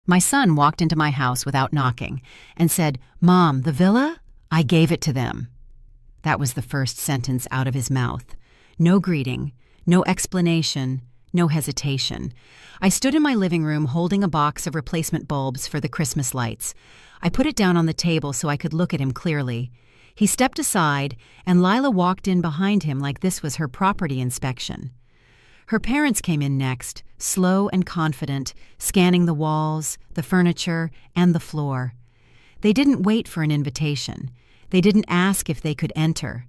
My son walked into my house without knocking and said, "Mom, the villa? I gave it to them." That was the first sentence out of his mouth. No greeting, no explanation, no hesitation. I stood in my living room holding a box of replacement bulbs for the Christmas lights. I put it down on the table so I could look at him clearly. He stepped aside, and Lila walked in behind him like this was her property inspection. Her parents came in next, slow and confident, scanning the walls, the furniture, and the floor. They didn't wait for an invitation. They didn't ask if they could enter.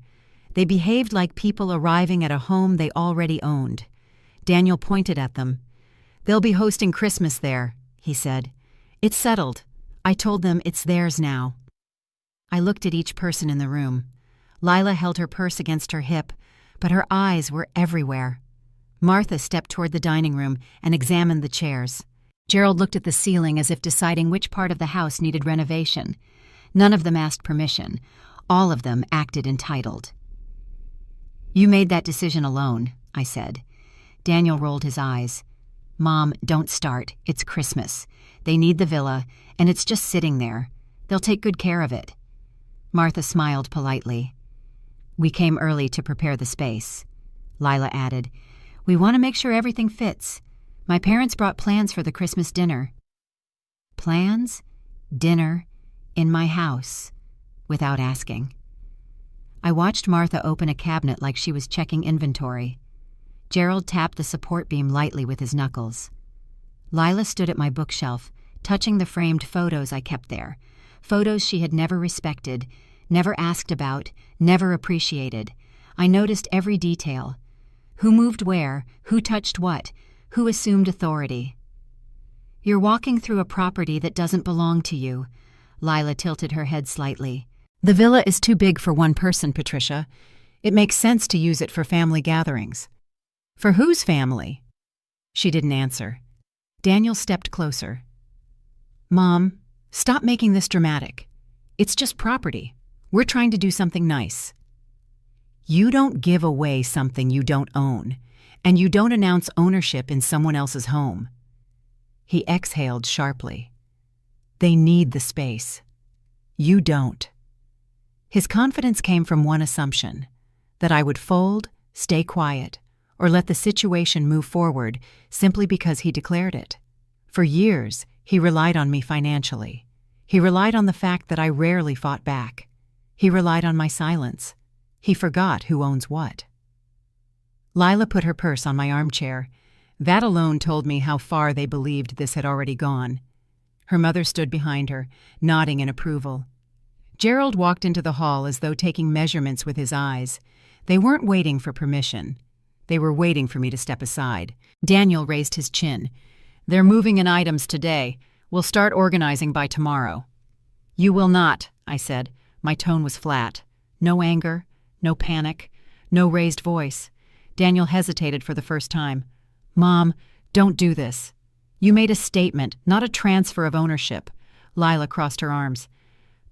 They behaved like people arriving at a home they already owned. Daniel pointed at them. "They'll be hosting Christmas there," he said. "It's settled. I told them it's theirs now." I looked at each person in the room. Lila held her purse against her hip, but her eyes were everywhere. Martha stepped toward the dining room and examined the chairs. Gerald looked at the ceiling as if deciding which part of the house needed renovation. None of them asked permission. All of them acted entitled. "You made that decision alone," I said. Daniel rolled his eyes. "Mom, don't start. It's Christmas. They need the villa, and it's just sitting there. They'll take good care of it." Martha smiled politely. "We came early to prepare the space." Lila added, "We want to make sure everything fits. My parents brought plans for the Christmas dinner." Plans? Dinner? In my house? Without asking. I watched Martha open a cabinet like she was checking inventory. Gerald tapped the support beam lightly with his knuckles. Lila stood at my bookshelf, touching the framed photos I kept there. Photos she had never respected, never asked about, never appreciated. I noticed every detail. Who moved where, who touched what, who assumed authority. "You're walking through a property that doesn't belong to you." Lila tilted her head slightly. "The villa is too big for one person, Patricia. It makes sense to use it for family gatherings." "For whose family?" She didn't answer. Daniel stepped closer. "Mom, stop making this dramatic. It's just property. We're trying to do something nice." You don't give away something you don't own, and you don't announce ownership in someone else's home. He exhaled sharply. They need the space. You don't. His confidence came from one assumption, that I would fold, stay quiet, or let the situation move forward simply because he declared it. For years, he relied on me financially. He relied on the fact that I rarely fought back. He relied on my silence. He forgot who owns what. Lila put her purse on my armchair. That alone told me how far they believed this had already gone. Her mother stood behind her, nodding in approval. Gerald walked into the hall as though taking measurements with his eyes. They weren't waiting for permission. They were waiting for me to step aside. Daniel raised his chin. "They're moving in items today. We'll start organizing by tomorrow." "You will not," I said. My tone was flat. No anger, no panic, no raised voice. Daniel hesitated for the first time. "Mom, don't do this. You made a statement, not a transfer of ownership." Lila crossed her arms.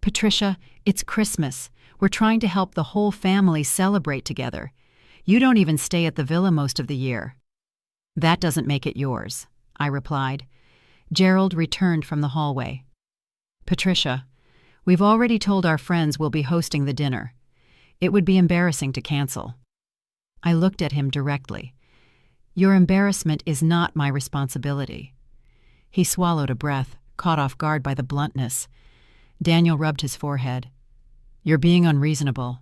"Patricia, it's Christmas. We're trying to help the whole family celebrate together. You don't even stay at the villa most of the year." "That doesn't make it yours," I replied. Gerald returned from the hallway. "Patricia, we've already told our friends we'll be hosting the dinner. It would be embarrassing to cancel." I looked at him directly. "Your embarrassment is not my responsibility." He swallowed a breath, caught off guard by the bluntness. Daniel rubbed his forehead. "You're being unreasonable.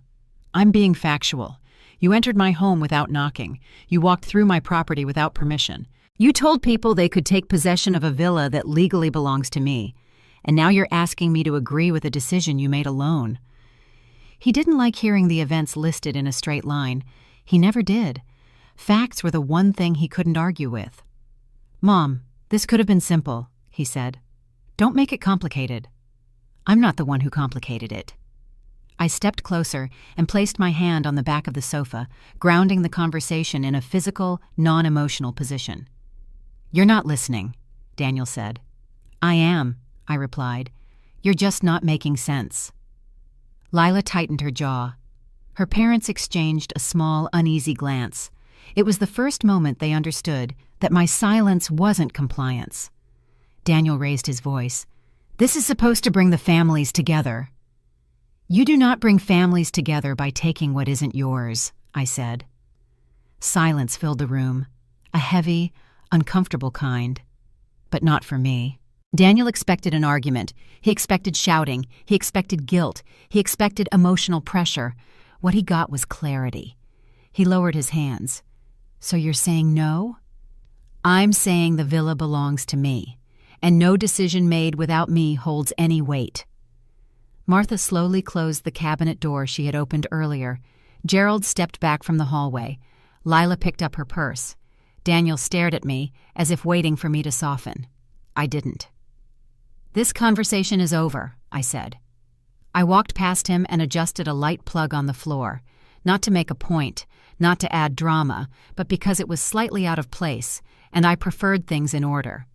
I'm being factual. You entered my home without knocking. You walked through my property without permission. You told people they could take possession of a villa that legally belongs to me. And now you're asking me to agree with a decision you made alone." He didn't like hearing the events listed in a straight line. He never did. Facts were the one thing he couldn't argue with. "Mom, this could have been simple," he said. "Don't make it complicated." "I'm not the one who complicated it." I stepped closer and placed my hand on the back of the sofa, grounding the conversation in a physical, non-emotional position. "You're not listening," Daniel said. "I am," I replied. "You're just not making sense." Lila tightened her jaw. Her parents exchanged a small, uneasy glance. It was the first moment they understood that my silence wasn't compliance. Daniel raised his voice. "This is supposed to bring the families together." "You do not bring families together by taking what isn't yours," I said. Silence filled the room, a heavy, uncomfortable kind. But not for me. Daniel expected an argument. He expected shouting. He expected guilt. He expected emotional pressure. What he got was clarity. He lowered his hands. "So you're saying no?" "I'm saying the villa belongs to me, and no decision made without me holds any weight." Martha slowly closed the cabinet door she had opened earlier. Gerald stepped back from the hallway. Lila picked up her purse. Daniel stared at me, as if waiting for me to soften. I didn't. "This conversation is over," I said. I walked past him and adjusted a light plug on the floor, not to make a point, not to add drama, but because it was slightly out of place, and I preferred things in order.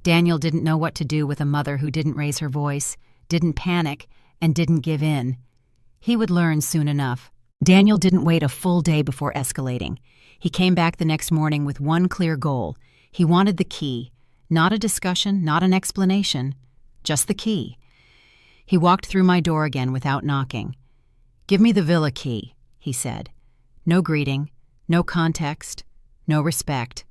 Daniel didn't know what to do with a mother who didn't raise her voice, didn't panic, and didn't give in. He would learn soon enough. Daniel didn't wait a full day before escalating. He came back the next morning with one clear goal. He wanted the key. Not a discussion, not an explanation, just the key. He walked through my door again without knocking. "Give me the villa key," he said. No greeting, no context, no respect.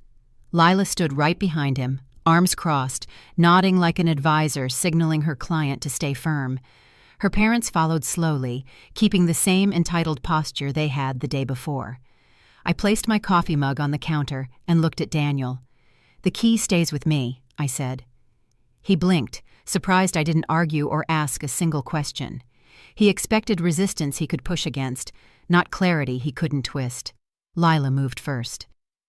Lila stood right behind him, arms crossed, nodding like an advisor signaling her client to stay firm. Her parents followed slowly, keeping the same entitled posture they had the day before. I placed my coffee mug on the counter and looked at Daniel. "The key stays with me," I said. He blinked, surprised I didn't argue or ask a single question. He expected resistance he could push against, not clarity he couldn't twist. Lila moved first.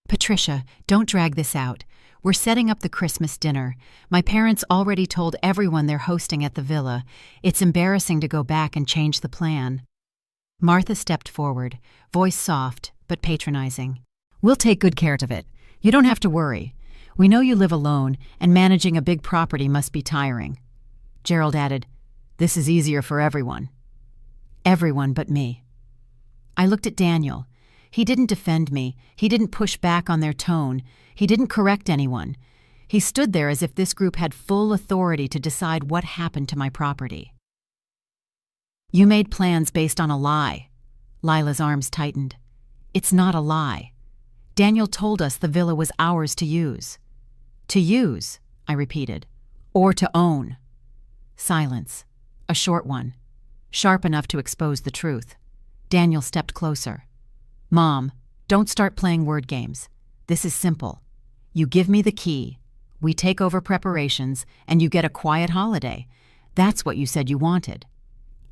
"Patricia, don't drag this out. We're setting up the Christmas dinner. My parents already told everyone they're hosting at the villa. It's embarrassing to go back and change the plan." Martha stepped forward, voice soft but patronizing. "We'll take good care of it. You don't have to worry. We know you live alone, and managing a big property must be tiring." Gerald added, "This is easier for everyone." Everyone but me. I looked at Daniel. He didn't defend me. He didn't push back on their tone. He didn't correct anyone. He stood there as if this group had full authority to decide what happened to my property. "You made plans based on a lie." Lila's arms tightened. "It's not a lie. Daniel told us the villa was ours to use." "To use," I repeated, "or to own." Silence. A short one. Sharp enough to expose the truth. Daniel stepped closer. "Mom, don't start playing word games. This is simple. You give me the key, we take over preparations, and you get a quiet holiday. That's what you said you wanted."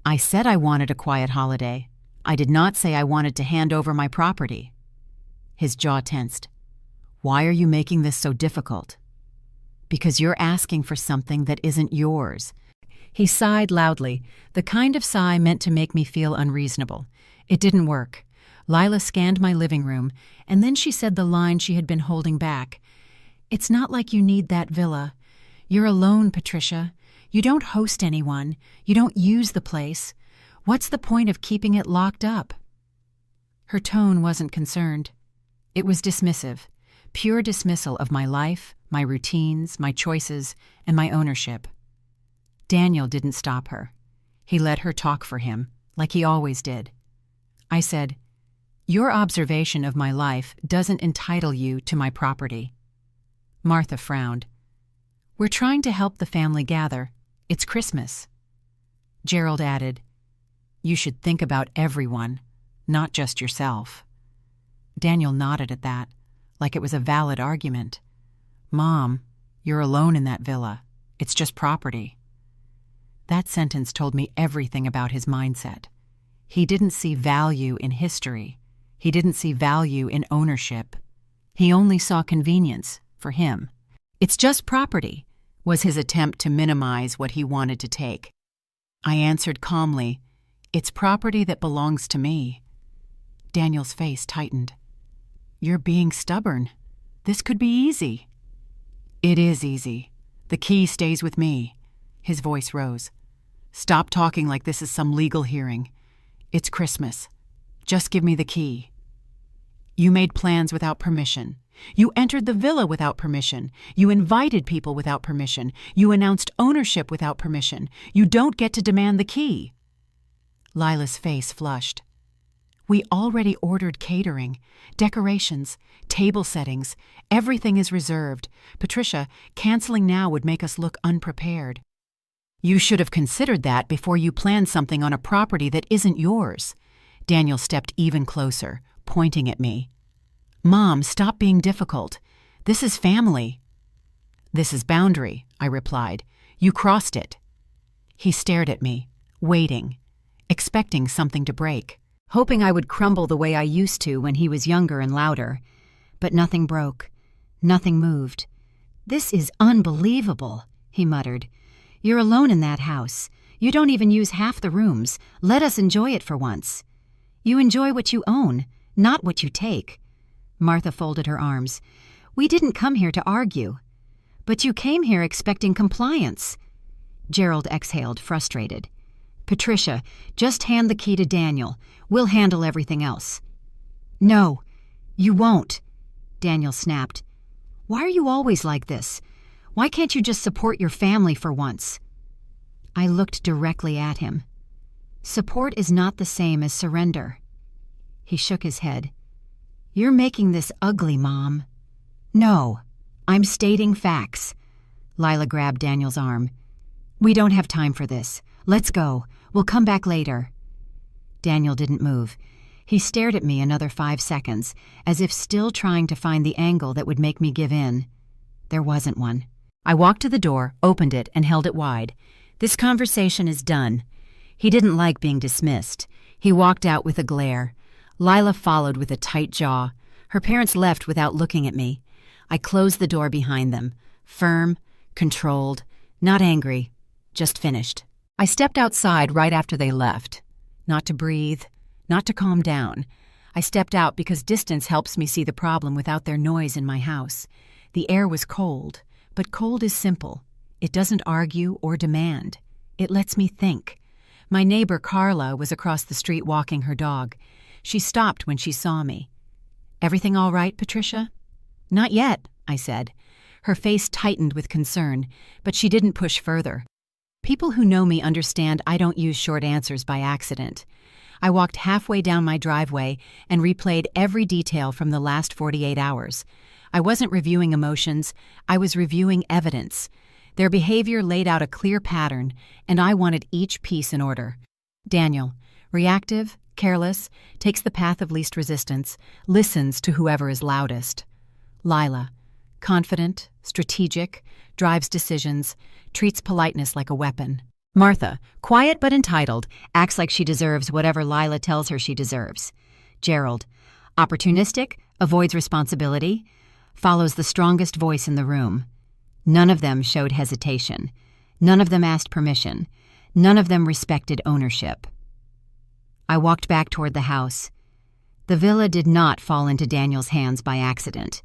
"I said I wanted a quiet holiday. I did not say I wanted to hand over my property." His jaw tensed. "Why are you making this so difficult?" "Because you're asking for something that isn't yours." He sighed loudly, the kind of sigh meant to make me feel unreasonable. It didn't work. Lila scanned my living room, and then she said the line she had been holding back. "It's not like you need that villa. You're alone, Patricia. You don't host anyone. You don't use the place. What's the point of keeping it locked up?" Her tone wasn't concerned. It was dismissive, pure dismissal of my life, my routines, my choices, and my ownership. Daniel didn't stop her. He let her talk for him, like he always did. I said, "Your observation of my life doesn't entitle you to my property." Martha frowned. "We're trying to help the family gather. It's Christmas." Gerald added, "You should think about everyone, not just yourself." Daniel nodded at that, like it was a valid argument. "Mom, you're alone in that villa. It's just property." That sentence told me everything about his mindset. He didn't see value in history. He didn't see value in ownership. He only saw convenience for him. "It's just property," was his attempt to minimize what he wanted to take. I answered calmly, "It's property that belongs to me." Daniel's face tightened. "You're being stubborn. This could be easy." "It is easy. The key stays with me." His voice rose. "Stop talking like this is some legal hearing. It's Christmas. Just give me the key." "You made plans without permission. You entered the villa without permission. You invited people without permission. You announced ownership without permission. You don't get to demand the key." Lila's face flushed. "We already ordered catering, decorations, table settings. Everything is reserved. Patricia, canceling now would make us look unprepared." "You should have considered that before you planned something on a property that isn't yours." Daniel stepped even closer, pointing at me. "Mom, stop being difficult. This is family." "This is boundary," I replied. "You crossed it." He stared at me, waiting, expecting something to break, hoping I would crumble the way I used to when he was younger and louder. But nothing broke. Nothing moved. "This is unbelievable," he muttered. "You're alone in that house. You don't even use half the rooms. Let us enjoy it for once." "You enjoy what you own, not what you take." Martha folded her arms. "We didn't come here to argue." "But you came here expecting compliance." Gerald exhaled, frustrated. "Patricia, just hand the key to Daniel. We'll handle everything else." "No, you won't," Daniel snapped. "Why are you always like this? Why can't you just support your family for once?" I looked directly at him. "Support is not the same as surrender." He shook his head. "You're making this ugly, Mom." "No, I'm stating facts." Lila grabbed Daniel's arm. "We don't have time for this. Let's go. We'll come back later." Daniel didn't move. He stared at me another 5 seconds, as if still trying to find the angle that would make me give in. There wasn't one. I walked to the door, opened it, and held it wide. "This conversation is done." He didn't like being dismissed. He walked out with a glare. Lila followed with a tight jaw. Her parents left without looking at me. I closed the door behind them, firm, controlled, not angry, just finished. I stepped outside right after they left. Not to breathe, not to calm down. I stepped out because distance helps me see the problem without their noise in my house. The air was cold, but cold is simple. It doesn't argue or demand. It lets me think. My neighbor Carla was across the street walking her dog. She stopped when she saw me. "Everything all right, Patricia?" "Not yet," I said. Her face tightened with concern, but she didn't push further. People who know me understand I don't use short answers by accident. I walked halfway down my driveway and replayed every detail from the last 48 hours. I wasn't reviewing emotions, I was reviewing evidence. Their behavior laid out a clear pattern, and I wanted each piece in order. Daniel, reactive, careless, takes the path of least resistance, listens to whoever is loudest. Lila, confident, strategic, drives decisions, treats politeness like a weapon. Martha, quiet but entitled, acts like she deserves whatever Lila tells her she deserves. Gerald, opportunistic, avoids responsibility, follows the strongest voice in the room. None of them showed hesitation. None of them asked permission. None of them respected ownership. I walked back toward the house. The villa did not fall into Daniel's hands by accident.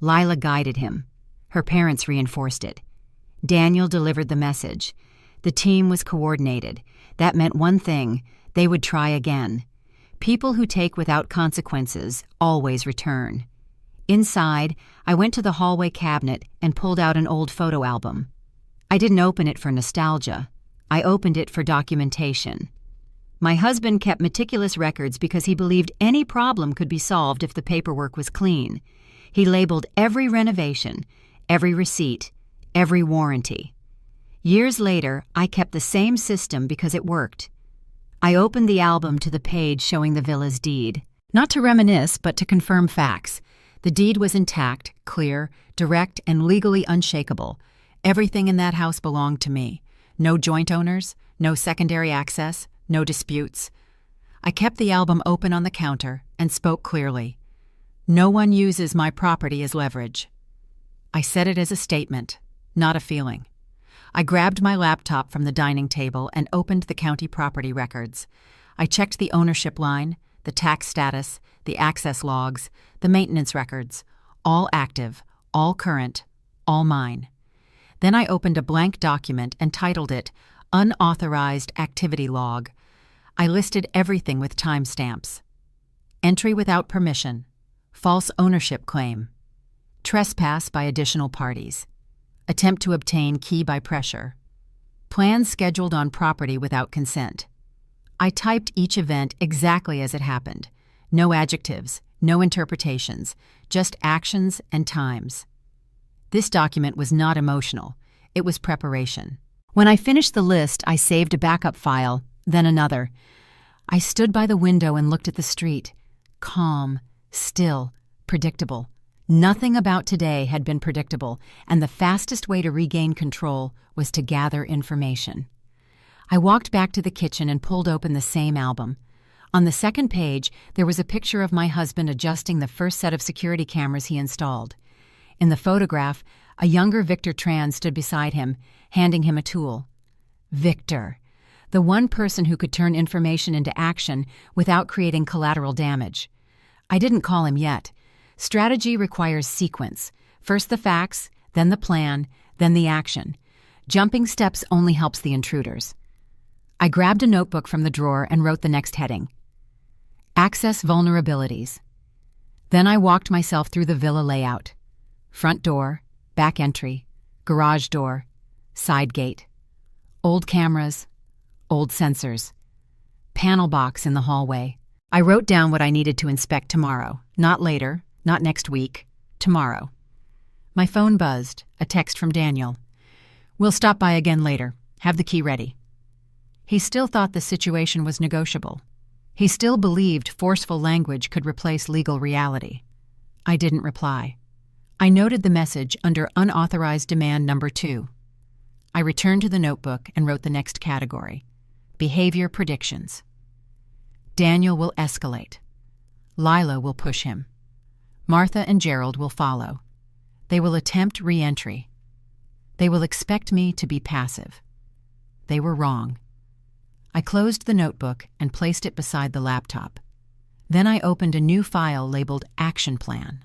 Lila guided him. Her parents reinforced it. Daniel delivered the message. The team was coordinated. That meant one thing: they would try again. People who take without consequences always return. Inside, I went to the hallway cabinet and pulled out an old photo album. I didn't open it for nostalgia. I opened it for documentation. My husband kept meticulous records because he believed any problem could be solved if the paperwork was clean. He labeled every renovation, every receipt, every warranty. Years later, I kept the same system because it worked. I opened the album to the page showing the villa's deed. Not to reminisce, but to confirm facts. The deed was intact, clear, direct, and legally unshakable. Everything in that house belonged to me. No joint owners, no secondary access, no disputes. I kept the album open on the counter and spoke clearly. No one uses my property as leverage. I said it as a statement, not a feeling. I grabbed my laptop from the dining table and opened the county property records. I checked the ownership line, the tax status, the access logs, the maintenance records, all active, all current, all mine. Then I opened a blank document and titled it Unauthorized Activity Log. I listed everything with timestamps. Entry without permission. False ownership claim. Trespass by additional parties. Attempt to obtain key by pressure. Plans scheduled on property without consent. I typed each event exactly as it happened. No adjectives, no interpretations, just actions and times. This document was not emotional. It was preparation. When I finished the list, I saved a backup file, then another. I stood by the window and looked at the street. Calm, still, predictable. Nothing about today had been predictable, and the fastest way to regain control was to gather information. I walked back to the kitchen and pulled open the same album. On the second page, there was a picture of my husband adjusting the first set of security cameras he installed. In the photograph, a younger Victor Tran stood beside him, handing him a tool. Victor, the one person who could turn information into action without creating collateral damage. I didn't call him yet. Strategy requires sequence. First the facts, then the plan, then the action. Jumping steps only helps the intruders. I grabbed a notebook from the drawer and wrote the next heading. Access vulnerabilities. Then I walked myself through the villa layout. Front door, back entry, garage door, side gate. Old cameras, old sensors. Panel box in the hallway. I wrote down what I needed to inspect tomorrow, not later, not next week, tomorrow. My phone buzzed, a text from Daniel. We'll stop by again later. Have the key ready. He still thought the situation was negotiable. He still believed forceful language could replace legal reality. I didn't reply. I noted the message under unauthorized demand number 2. I returned to the notebook and wrote the next category. Behavior predictions. Daniel will escalate. Lila will push him. Martha and Gerald will follow. They will attempt re-entry. They will expect me to be passive. They were wrong. I closed the notebook and placed it beside the laptop. Then I opened a new file labeled Action Plan.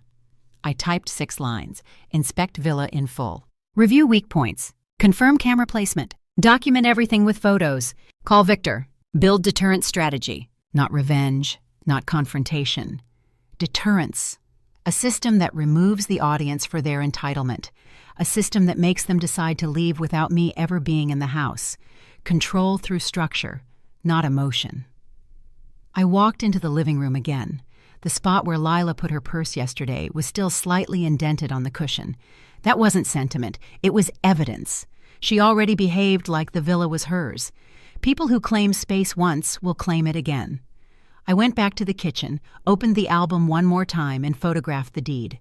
I typed 6 lines. Inspect villa in full. Review weak points. Confirm camera placement. Document everything with photos. Call Victor. Build deterrent strategy. Not revenge, not confrontation. Deterrence. A system that removes the audience for their entitlement. A system that makes them decide to leave without me ever being in the house. Control through structure, not emotion. I walked into the living room again. The spot where Lila put her purse yesterday was still slightly indented on the cushion. That wasn't sentiment, it was evidence. She already behaved like the villa was hers. People who claim space once will claim it again. I went back to the kitchen, opened the album one more time, and photographed the deed.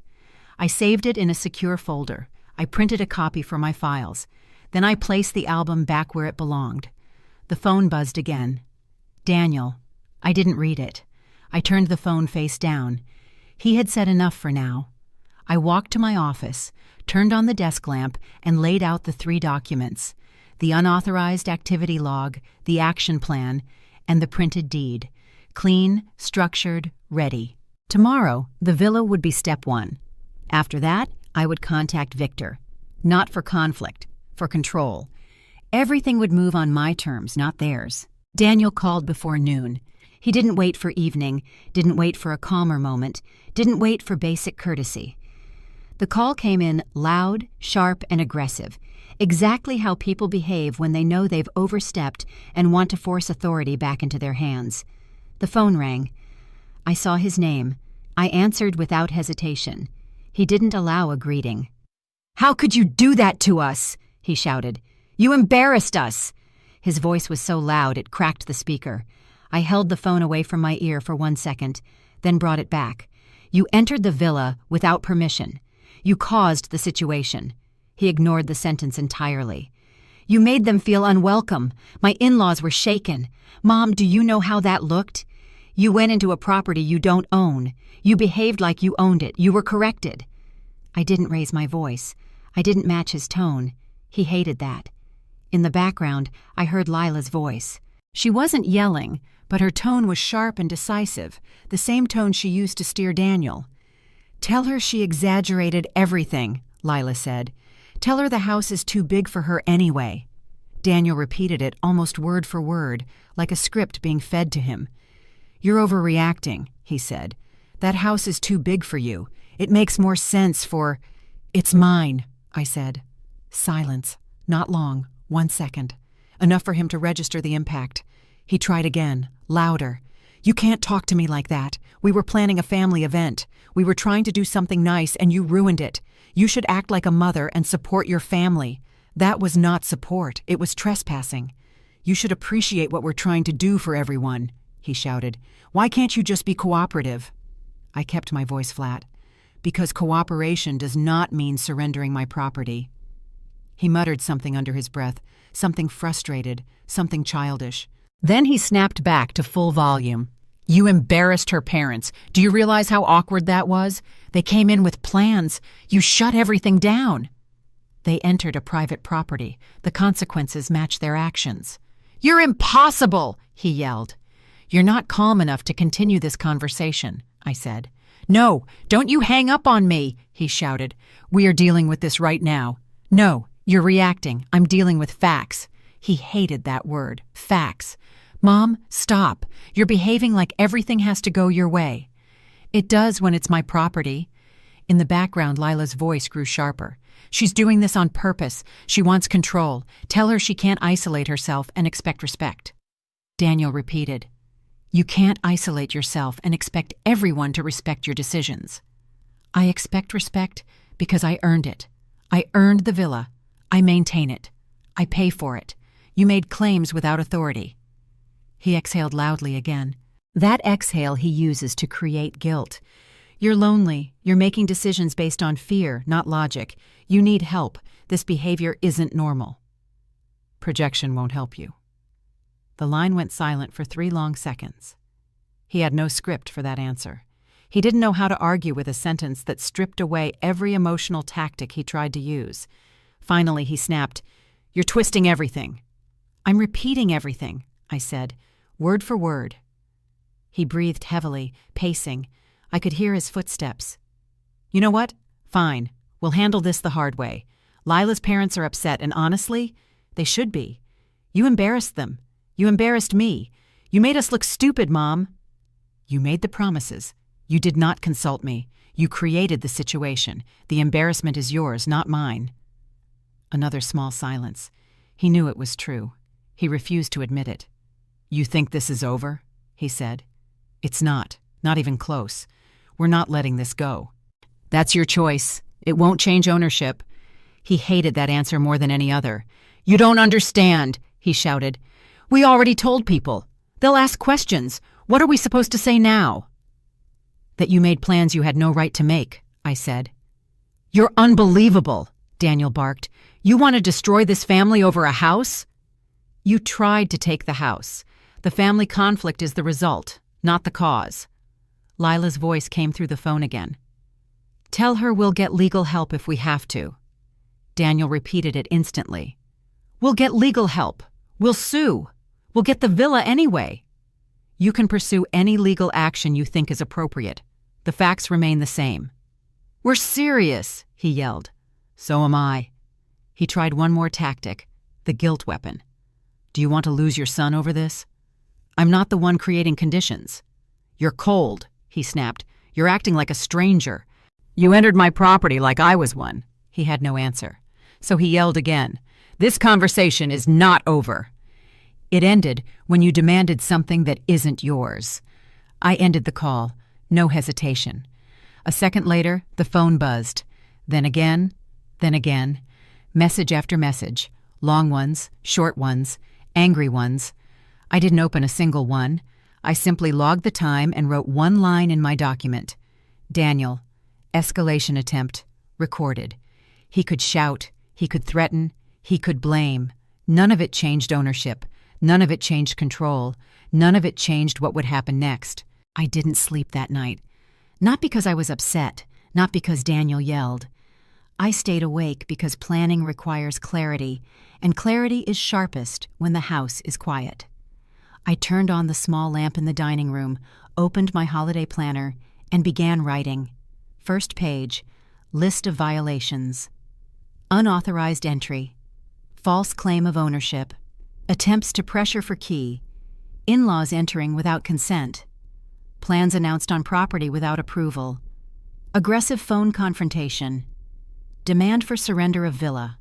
I saved it in a secure folder. I printed a copy for my files. Then I placed the album back where it belonged. The phone buzzed again. Daniel. I didn't read it. I turned the phone face down. He had said enough for now. I walked to my office, turned on the desk lamp, and laid out the 3 documents: the unauthorized activity log, the action plan, and the printed deed. Clean, structured, ready. Tomorrow, the villa would be step 1. After that, I would contact Victor. Not for conflict, for control. Everything would move on my terms, not theirs. Daniel called before noon. He didn't wait for evening, didn't wait for a calmer moment, didn't wait for basic courtesy. The call came in loud, sharp, and aggressive, exactly how people behave when they know they've overstepped and want to force authority back into their hands. The phone rang. I saw his name. I answered without hesitation. He didn't allow a greeting. "How could you do that to us?" he shouted. "You embarrassed us!" His voice was so loud it cracked the speaker. I held the phone away from my ear for 1 second, then brought it back. "You entered the villa without permission. You caused the situation." He ignored the sentence entirely. "You made them feel unwelcome. My in-laws were shaken. Mom, do you know how that looked? You went into a property you don't own. You behaved like you owned it. You were corrected." I didn't raise my voice. I didn't match his tone. He hated that. In the background, I heard Lila's voice. She wasn't yelling, but her tone was sharp and decisive, the same tone she used to steer Daniel. "Tell her she exaggerated everything," Lila said. "Tell her the house is too big for her anyway." Daniel repeated it almost word for word, like a script being fed to him. "You're overreacting," he said. "That house is too big for you. It makes more sense for..." It's mine, I said. Silence. Not long. 1 second. Enough for him to register the impact. He tried again, louder. You can't talk to me like that. We were planning a family event. We were trying to do something nice and you ruined it. You should act like a mother and support your family. That was not support. It was trespassing. You should appreciate what we're trying to do for everyone, he shouted. Why can't you just be cooperative? I kept my voice flat. Because cooperation does not mean surrendering my property. He muttered something under his breath, something frustrated, something childish. Then he snapped back to full volume. You embarrassed her parents. Do you realize how awkward that was? They came in with plans. You shut everything down. They entered a private property. The consequences match their actions. You're impossible, he yelled. You're not calm enough to continue this conversation, I said. No, don't you hang up on me, he shouted. We are dealing with this right now. No, you're reacting. I'm dealing with facts. He hated that word, facts. Mom, stop. You're behaving like everything has to go your way. It does when it's my property. In the background, Lila's voice grew sharper. She's doing this on purpose. She wants control. Tell her she can't isolate herself and expect respect. Daniel repeated, You can't isolate yourself and expect everyone to respect your decisions. I expect respect because I earned it. I earned the villa. I maintain it. I pay for it. You made claims without authority. He exhaled loudly again. That exhale he uses to create guilt. You're lonely. You're making decisions based on fear, not logic. You need help. This behavior isn't normal. Projection won't help you. The line went silent for 3 long seconds. He had no script for that answer. He didn't know how to argue with a sentence that stripped away every emotional tactic he tried to use. Finally, he snapped, You're twisting everything. I'm repeating everything, I said, word for word. He breathed heavily, pacing. I could hear his footsteps. You know what? Fine. We'll handle this the hard way. Lila's parents are upset, and honestly, they should be. You embarrassed them. You embarrassed me. You made us look stupid, Mom. You made the promises. You did not consult me. You created the situation. The embarrassment is yours, not mine. Another small silence. He knew it was true. He refused to admit it. You think this is over? He said. It's not even close. We're not letting this go. That's your choice. It won't change ownership. He hated that answer more than any other. You don't understand, he shouted. We already told people. They'll ask questions. What are we supposed to say now? That you made plans you had no right to make, I said. You're unbelievable, Daniel barked. You want to destroy this family over a house? You tried to take the house. The family conflict is the result, not the cause. Lila's voice came through the phone again. Tell her we'll get legal help if we have to. Daniel repeated it instantly. We'll get legal help. We'll sue. We'll get the villa anyway. You can pursue any legal action you think is appropriate. The facts remain the same. We're serious, he yelled. So am I. He tried one more tactic, the guilt weapon. Do you want to lose your son over this? I'm not the one creating conditions. You're cold, he snapped. You're acting like a stranger. You entered my property like I was one. He had no answer. So he yelled again. This conversation is not over. It ended when you demanded something that isn't yours. I ended the call. No hesitation. A second later, the phone buzzed. Then again. Message after message. Long ones, short ones, angry ones. I didn't open a single one. I simply logged the time and wrote one line in my document. Daniel. Escalation attempt. Recorded. He could shout. He could threaten. He could blame. None of it changed ownership. None of it changed control. None of it changed what would happen next. I didn't sleep that night. Not because I was upset. Not because Daniel yelled. I stayed awake because planning requires clarity, and clarity is sharpest when the house is quiet. I turned on the small lamp in the dining room, opened my holiday planner, and began writing. First page, list of violations. Unauthorized entry. False claim of ownership. Attempts to pressure for key. In-laws entering without consent. Plans announced on property without approval. Aggressive phone confrontation. Demand for surrender of villa.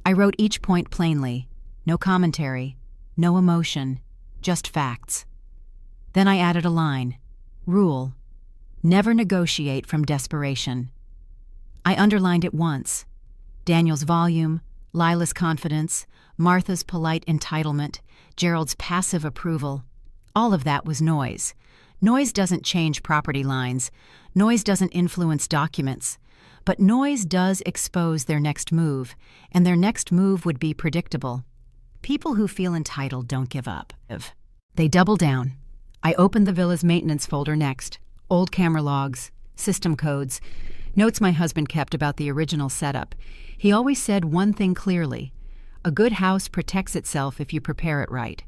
I wrote each point plainly, no commentary, no emotion, just facts. Then I added a line. Rule: never negotiate from desperation. I underlined it once. Daniel's volume, Lila's confidence, Martha's polite entitlement, Gerald's passive approval. All of that was noise. Noise doesn't change property lines. Noise doesn't influence documents. But noise does expose their next move, and their next move would be predictable. People who feel entitled don't give up. They double down. I opened the villa's maintenance folder next. Old camera logs, system codes, notes my husband kept about the original setup. He always said one thing clearly: a good house protects itself if you prepare it right.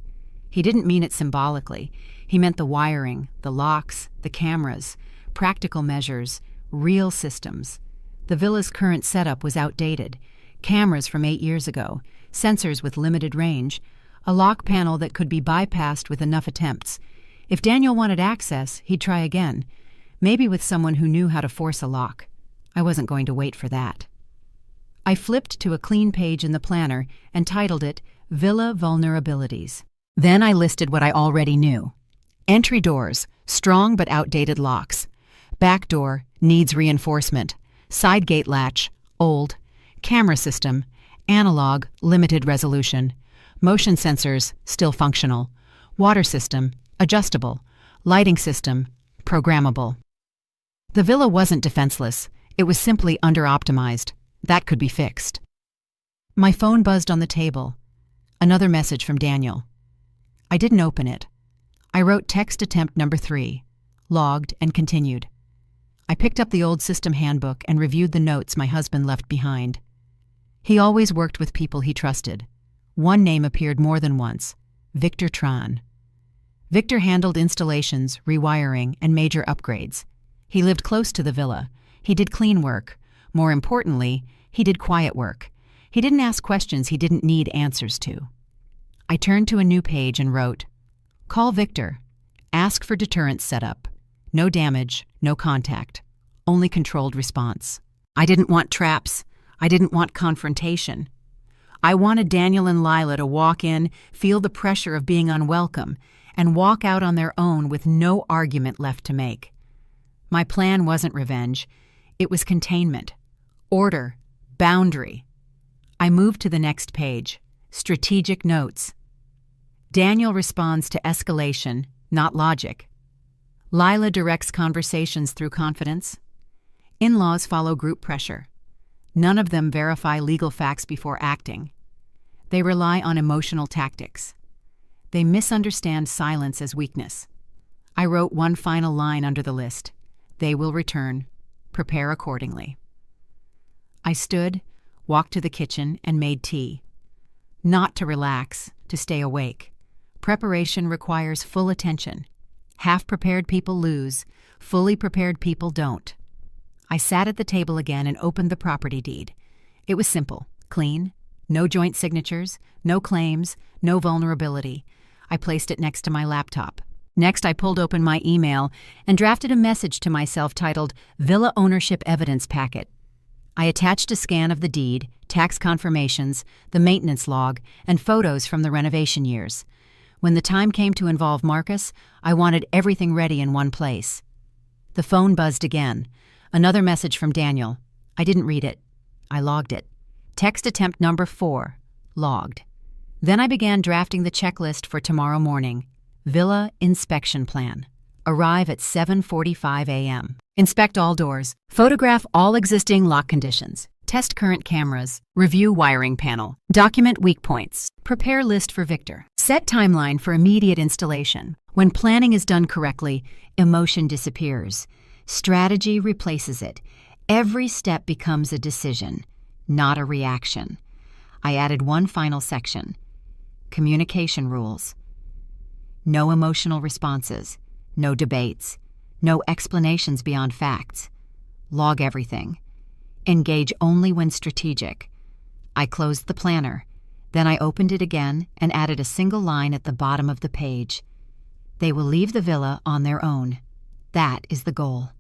He didn't mean it symbolically. He meant the wiring, the locks, the cameras, practical measures, real systems. The villa's current setup was outdated. Cameras from 8 years ago, sensors with limited range, a lock panel that could be bypassed with enough attempts. If Daniel wanted access, he'd try again, maybe with someone who knew how to force a lock. I wasn't going to wait for that. I flipped to a clean page in the planner and titled it Villa Vulnerabilities. Then I listed what I already knew. Entry doors, strong but outdated locks. Back door, needs reinforcement. Side gate latch, old. Camera system, analog, limited resolution. Motion sensors, still functional. Water system, adjustable. Lighting system, programmable. The villa wasn't defenseless. It was simply under-optimized. That could be fixed. My phone buzzed on the table. Another message from Daniel. I didn't open it. I wrote text attempt number 3, logged, and continued. I picked up the old system handbook and reviewed the notes my husband left behind. He always worked with people he trusted. One name appeared more than once: Victor Tran. Victor handled installations, rewiring, and major upgrades. He lived close to the villa. He did clean work. More importantly, he did quiet work. He didn't ask questions he didn't need answers to. I turned to a new page and wrote, Call Victor. Ask for deterrence setup. No damage, no contact. Only controlled response. I didn't want traps. I didn't want confrontation. I wanted Daniel and Lila to walk in, feel the pressure of being unwelcome, and walk out on their own with no argument left to make. My plan wasn't revenge. It was containment, order, boundary. I moved to the next page. Strategic notes. Daniel responds to escalation, not logic. Lila directs conversations through confidence. In-laws follow group pressure. None of them verify legal facts before acting. They rely on emotional tactics. They misunderstand silence as weakness. I wrote one final line under the list. They will return. Prepare accordingly. I stood, walked to the kitchen, and made tea. Not to relax, to stay awake. Preparation requires full attention. Half-prepared people lose. Fully prepared people don't. I sat at the table again and opened the property deed. It was simple, clean, no joint signatures, no claims, no vulnerability. I placed it next to my laptop. Next, I pulled open my email and drafted a message to myself titled Villa Ownership Evidence Packet. I attached a scan of the deed, tax confirmations, the maintenance log, and photos from the renovation years. When the time came to involve Marcus, I wanted everything ready in one place. The phone buzzed again. Another message from Daniel. I didn't read it. I logged it. Text attempt number 4. Logged. Then I began drafting the checklist for tomorrow morning. Villa inspection plan. Arrive at 7:45 a.m. Inspect all doors. Photograph all existing lock conditions. Test current cameras. Review wiring panel. Document weak points. Prepare list for Victor. Set timeline for immediate installation. When planning is done correctly, emotion disappears. Strategy replaces it. Every step becomes a decision, not a reaction. I added one final section. Communication rules. No emotional responses. No debates. No explanations beyond facts. Log everything. Engage only when strategic. I closed the planner. Then I opened it again and added a single line at the bottom of the page. They will leave the villa on their own. That is the goal.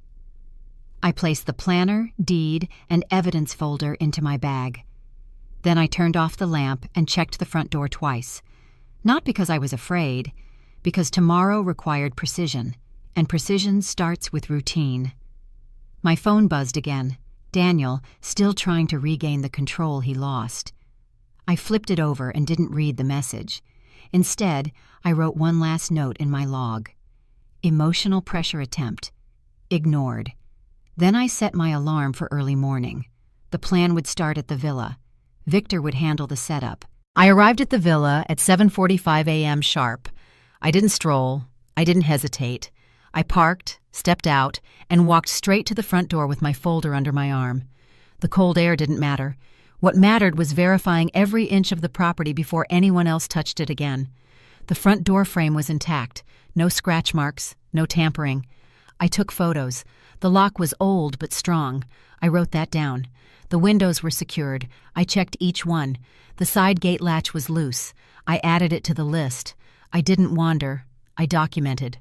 I placed the planner, deed, and evidence folder into my bag. Then I turned off the lamp and checked the front door twice. Not because I was afraid, because tomorrow required precision, and precision starts with routine. My phone buzzed again. Daniel, still trying to regain the control he lost. I flipped it over and didn't read the message. Instead, I wrote one last note in my log. Emotional pressure attempt. Ignored. Then I set my alarm for early morning. The plan would start at the villa. Victor would handle the setup. I arrived at the villa at 7:45 a.m. sharp. I didn't stroll. I didn't hesitate. I parked, stepped out, and walked straight to the front door with my folder under my arm. The cold air didn't matter. What mattered was verifying every inch of the property before anyone else touched it again. The front door frame was intact. No scratch marks, no tampering. I took photos. The lock was old but strong. I wrote that down. The windows were secured. I checked each one. The side gate latch was loose. I added it to the list. I didn't wander. I documented.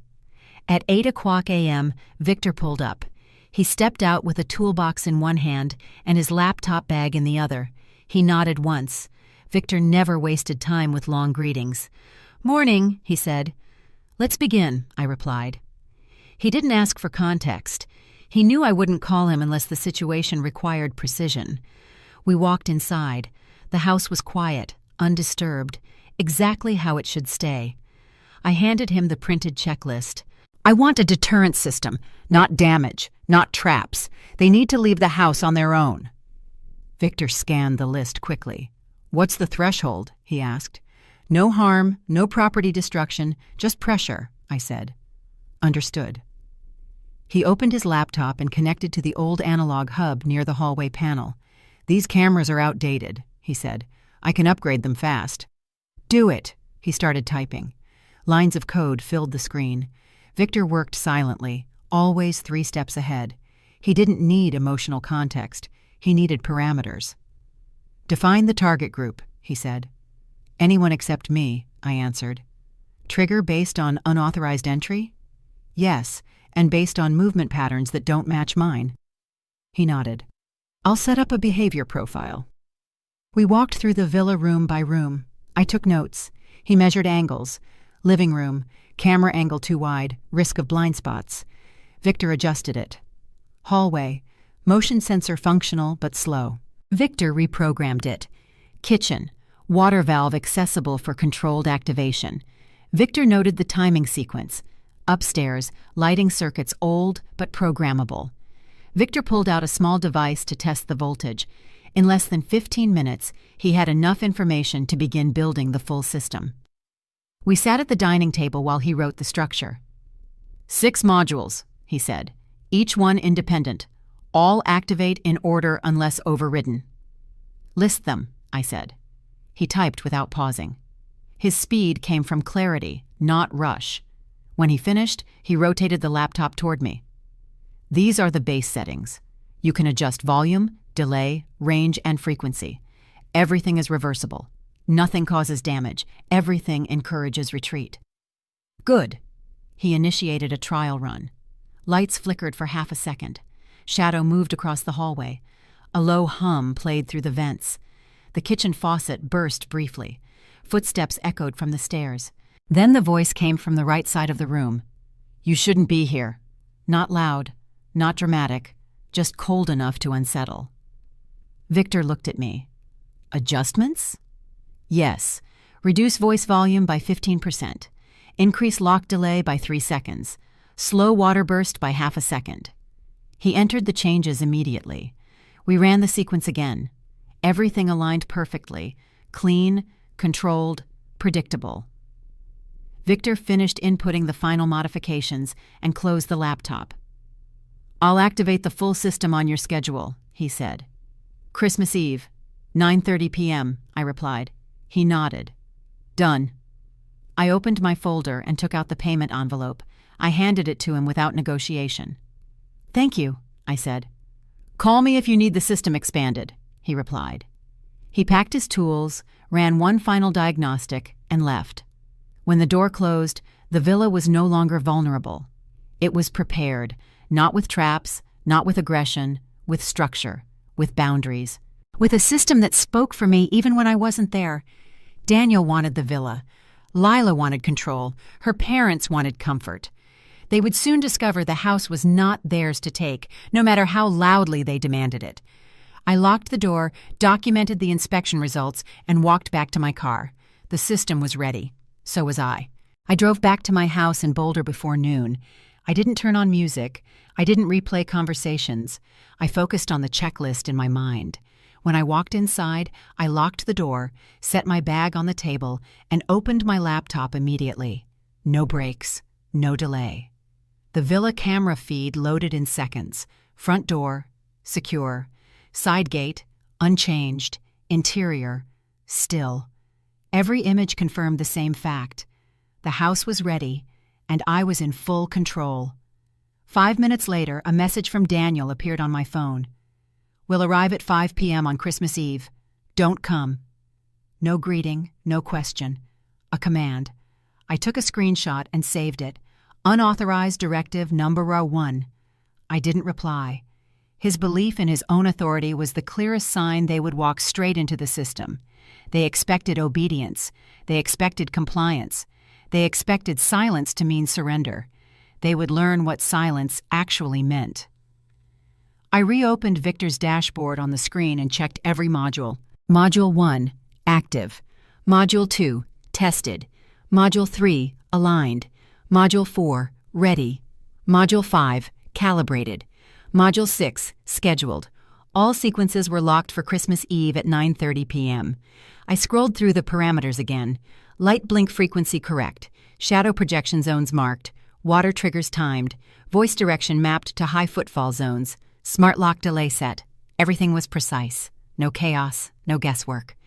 At 8:00 a.m., Victor pulled up. He stepped out with a toolbox in one hand and his laptop bag in the other. He nodded once. Victor never wasted time with long greetings. "Morning," he said. "Let's begin," I replied. He didn't ask for context. He knew I wouldn't call him unless the situation required precision. We walked inside. The house was quiet, undisturbed, exactly how it should stay. I handed him the printed checklist. "I want a deterrent system, not damage, not traps. They need to leave the house on their own." Victor scanned the list quickly. "What's the threshold?" he asked. "No harm, no property destruction, just pressure," I said. "Understood." He opened his laptop and connected to the old analog hub near the hallway panel. "These cameras are outdated," he said. "I can upgrade them fast." "Do it," he started typing. Lines of code filled the screen. Victor worked silently, always 3 steps ahead. He didn't need emotional context. He needed parameters. "Define the target group," he said. "Anyone except me," I answered. "Trigger based on unauthorized entry?" "Yes, and based on movement patterns that don't match mine." He nodded. "I'll set up a behavior profile." We walked through the villa room by room. I took notes. He measured angles. Living room, camera angle too wide, risk of blind spots. Victor adjusted it. Hallway, motion sensor functional but slow. Victor reprogrammed it. Kitchen, water valve accessible for controlled activation. Victor noted the timing sequence. Upstairs, lighting circuits old but programmable. Victor pulled out a small device to test the voltage. In less than 15 minutes, he had enough information to begin building the full system. We sat at the dining table while he wrote the structure. 6 modules, he said, each one independent. All activate in order unless overridden. List them, I said. He typed without pausing. His speed came from clarity, not rush. When he finished, he rotated the laptop toward me. These are the base settings. You can adjust volume, delay, range, and frequency. Everything is reversible. Nothing causes damage. Everything encourages retreat. Good. He initiated a trial run. Lights flickered for half a second. Shadow moved across the hallway. A low hum played through the vents. The kitchen faucet burst briefly. Footsteps echoed from the stairs. Then the voice came from the right side of the room. "You shouldn't be here." Not loud, not dramatic, just cold enough to unsettle. Victor looked at me. "Adjustments?" "Yes. Reduce voice volume by 15%. Increase lock delay by 3 seconds. Slow water burst by half a second." He entered the changes immediately. We ran the sequence again. Everything aligned perfectly. Clean, controlled, predictable. Victor finished inputting the final modifications and closed the laptop. "I'll activate the full system on your schedule," he said. "Christmas Eve, 9:30 p.m., I replied. He nodded. "Done." I opened my folder and took out the payment envelope. I handed it to him without negotiation. "Thank you," I said. "Call me if you need the system expanded," he replied. He packed his tools, ran one final diagnostic, and left. When the door closed, the villa was no longer vulnerable. It was prepared, not with traps, not with aggression, with structure, with boundaries, with a system that spoke for me even when I wasn't there. Daniel wanted the villa. Lila wanted control. Her parents wanted comfort. They would soon discover the house was not theirs to take, no matter how loudly they demanded it. I locked the door, documented the inspection results, and walked back to my car. The system was ready. So was I. I drove back to my house in Boulder before noon. I didn't turn on music. I didn't replay conversations. I focused on the checklist in my mind. When I walked inside, I locked the door, set my bag on the table, and opened my laptop immediately. No breaks, no delay. The villa camera feed loaded in seconds. Front door, secure. Side gate, unchanged. Interior, still. Every image confirmed the same fact. The house was ready, and I was in full control. 5 minutes later, a message from Daniel appeared on my phone. "Will arrive at 5 p.m. on Christmas Eve. Don't come." No greeting, no question. A command. I took a screenshot and saved it. Unauthorized directive number 1. I didn't reply. His belief in his own authority was the clearest sign they would walk straight into the system. They expected obedience. They expected compliance. They expected silence to mean surrender. They would learn what silence actually meant. I reopened Victor's dashboard on the screen and checked every module. Module 1, active. Module 2, tested. Module 3, aligned. Module 4, ready. Module 5, calibrated. Module 6, scheduled. All sequences were locked for Christmas Eve at 9:30 p.m. I scrolled through the parameters again. Light blink frequency correct. Shadow projection zones marked. Water triggers timed. Voice direction mapped to high footfall zones. Smart lock delay set. Everything was precise. No chaos, no guesswork.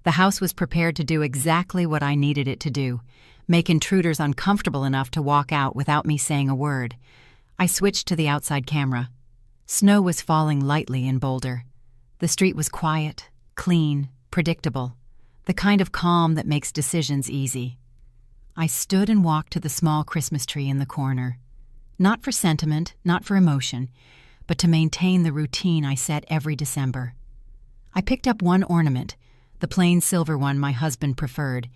The house was prepared to do exactly what I needed it to do. Make intruders uncomfortable enough to walk out without me saying a word. I switched to the outside camera. Snow was falling lightly in Boulder. The street was quiet, clean, predictable, the kind of calm that makes decisions easy. I stood and walked to the small Christmas tree in the corner. Not for sentiment, not for emotion, but to maintain the routine I set every December. I picked up one ornament, the plain silver one my husband preferred,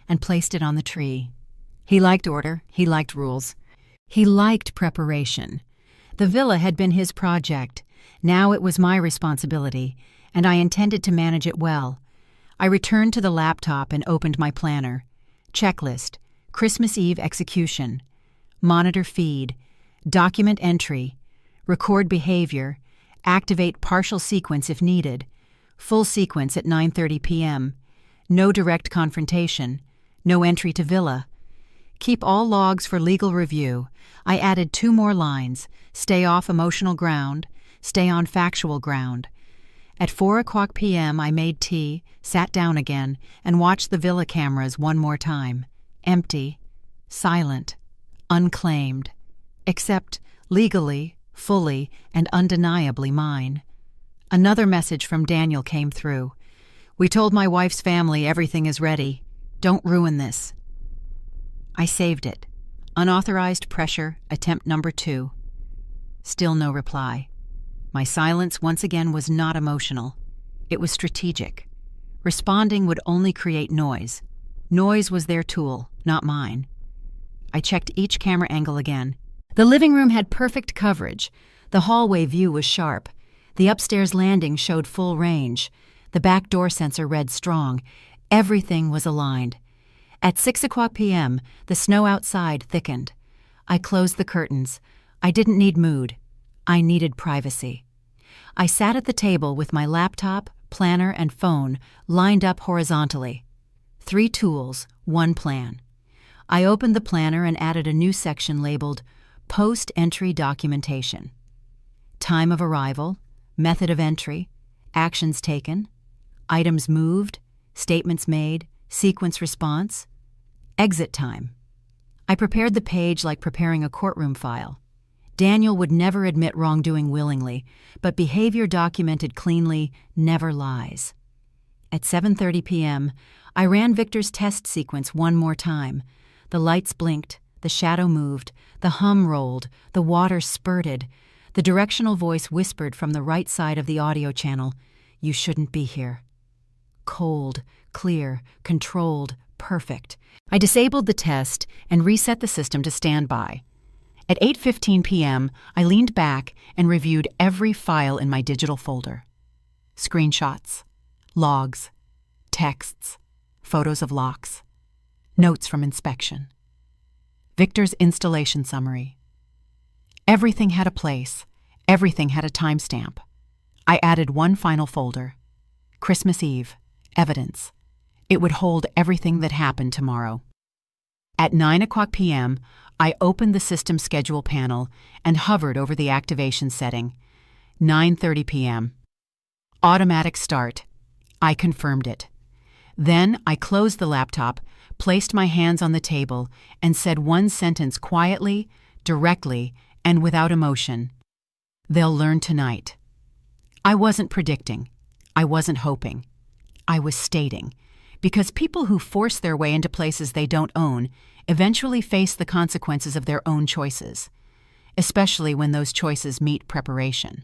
and placed it on the tree. He liked order, he liked rules. He liked preparation. The villa had been his project. Now it was my responsibility, and I intended to manage it well. I returned to the laptop and opened my planner. Checklist, Christmas Eve execution, monitor feed, document entry, record behavior, activate partial sequence if needed, full sequence at 9:30 p.m., no direct confrontation, no entry to villa. Keep all logs for legal review. I added 2 more lines. Stay off emotional ground. Stay on factual ground. At 4:00 p.m. I made tea, sat down again, and watched the villa cameras one more time. Empty, silent, unclaimed. Except legally, fully, and undeniably mine. Another message from Daniel came through. "We told my wife's family everything is ready. Don't ruin this." I saved it. Unauthorized pressure, attempt number 2. Still no reply. My silence once again was not emotional. It was strategic. Responding would only create noise. Noise was their tool, not mine. I checked each camera angle again. The living room had perfect coverage. The hallway view was sharp. The upstairs landing showed full range. The back door sensor read strong. Everything was aligned. At 6:00 p.m., the snow outside thickened. I closed the curtains. I didn't need mood. I needed privacy. I sat at the table with my laptop, planner, and phone lined up horizontally. 3 tools, 1 plan. I opened the planner and added a new section labeled Post-Entry Documentation. Time of arrival, method of entry, actions taken, items moved, statements made, sequence response, exit time. I prepared the page like preparing a courtroom file. Daniel would never admit wrongdoing willingly, but behavior documented cleanly never lies. At 7:30 p.m., I ran Victor's test sequence one more time. The lights blinked, the shadow moved, the hum rolled, the water spurted. The directional voice whispered from the right side of the audio channel, "You shouldn't be here." Cold, clear, controlled, perfect. I disabled the test and reset the system to standby. At 8:15 p.m., I leaned back and reviewed every file in my digital folder. Screenshots, logs, texts, photos of locks, notes from inspection, Victor's installation summary. Everything had a place. Everything had a timestamp. I added one final folder. Christmas Eve. Evidence. It would hold everything that happened tomorrow. At 9:00 p.m., I opened the system schedule panel and hovered over the activation setting. 9:30 p.m. Automatic start. I confirmed it. Then I closed the laptop, placed my hands on the table, and said one sentence quietly, directly, and without emotion. They'll learn tonight. I wasn't predicting. I wasn't hoping. I was stating. Because people who force their way into places they don't own eventually face the consequences of their own choices, especially when those choices meet preparation.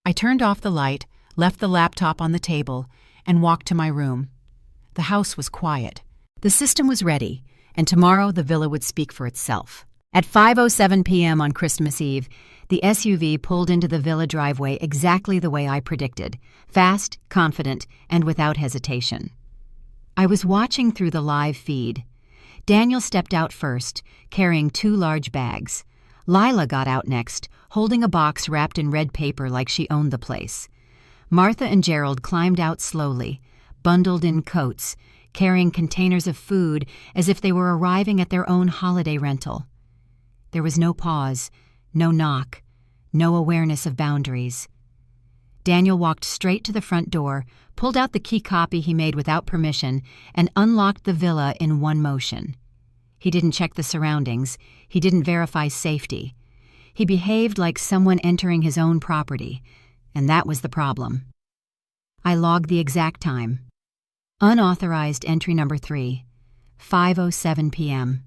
I turned off the light, left the laptop on the table, and walked to my room. The house was quiet. The system was ready, and tomorrow the villa would speak for itself. At 5:07 p.m. on Christmas Eve, the SUV pulled into the villa driveway exactly the way I predicted, fast, confident, and without hesitation. I was watching through the live feed. Daniel stepped out first, carrying 2 large bags. Lila got out next, holding a box wrapped in red paper like she owned the place. Martha and Gerald climbed out slowly, bundled in coats, carrying containers of food as if they were arriving at their own holiday rental. There was no pause, no knock, no awareness of boundaries. Daniel walked straight to the front door, pulled out the key copy he made without permission, and unlocked the villa in one motion. He didn't check the surroundings. He didn't verify safety. He behaved like someone entering his own property, and that was the problem. I logged the exact time. Unauthorized entry number 3, 5:07 p.m.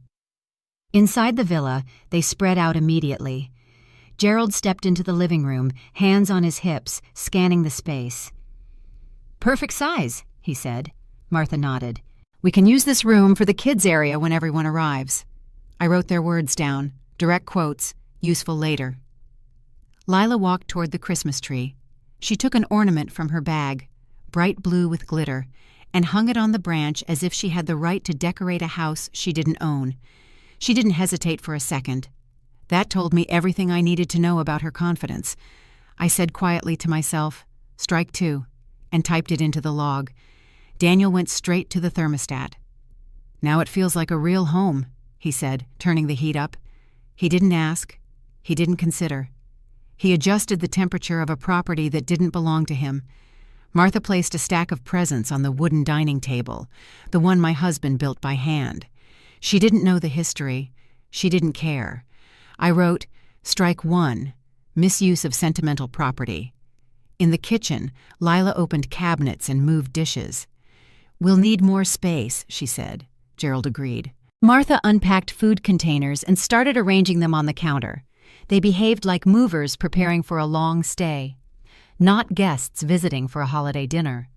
Inside the villa, they spread out immediately. Gerald stepped into the living room, hands on his hips, scanning the space. "Perfect size," he said. Martha nodded. "We can use this room for the kids' area when everyone arrives." I wrote their words down, direct quotes, useful later. Lila walked toward the Christmas tree. She took an ornament from her bag, bright blue with glitter, and hung it on the branch as if she had the right to decorate a house she didn't own. She didn't hesitate for a second. That told me everything I needed to know about her confidence. I said quietly to myself, "Strike 2," and typed it into the log. Daniel went straight to the thermostat. "Now it feels like a real home," he said, turning the heat up. He didn't ask. He didn't consider. He adjusted the temperature of a property that didn't belong to him. Martha placed a stack of presents on the wooden dining table, the one my husband built by hand. She didn't know the history. She didn't care. I wrote, "Strike 1, misuse of sentimental property." In the kitchen, Lila opened cabinets and moved dishes. "We'll need more space," she said. Gerald agreed. Martha unpacked food containers and started arranging them on the counter. They behaved like movers preparing for a long stay, not guests visiting for a holiday dinner.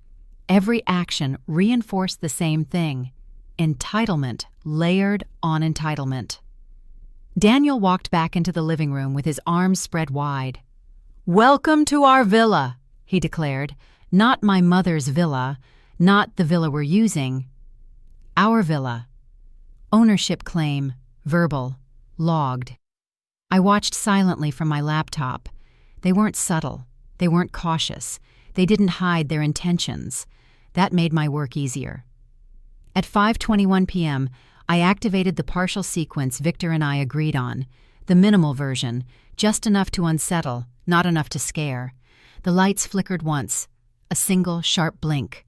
Every action reinforced the same thing: entitlement layered on entitlement. Daniel walked back into the living room with his arms spread wide. "Welcome to our villa," he declared. "Not my mother's villa, not the villa we're using. Our villa. Ownership claim, verbal, logged." I watched silently from my laptop. They weren't subtle. They weren't cautious. They didn't hide their intentions. That made my work easier. At 5:21 p.m., I activated the partial sequence Victor and I agreed on, the minimal version, just enough to unsettle, not enough to scare. The lights flickered once, a single sharp blink.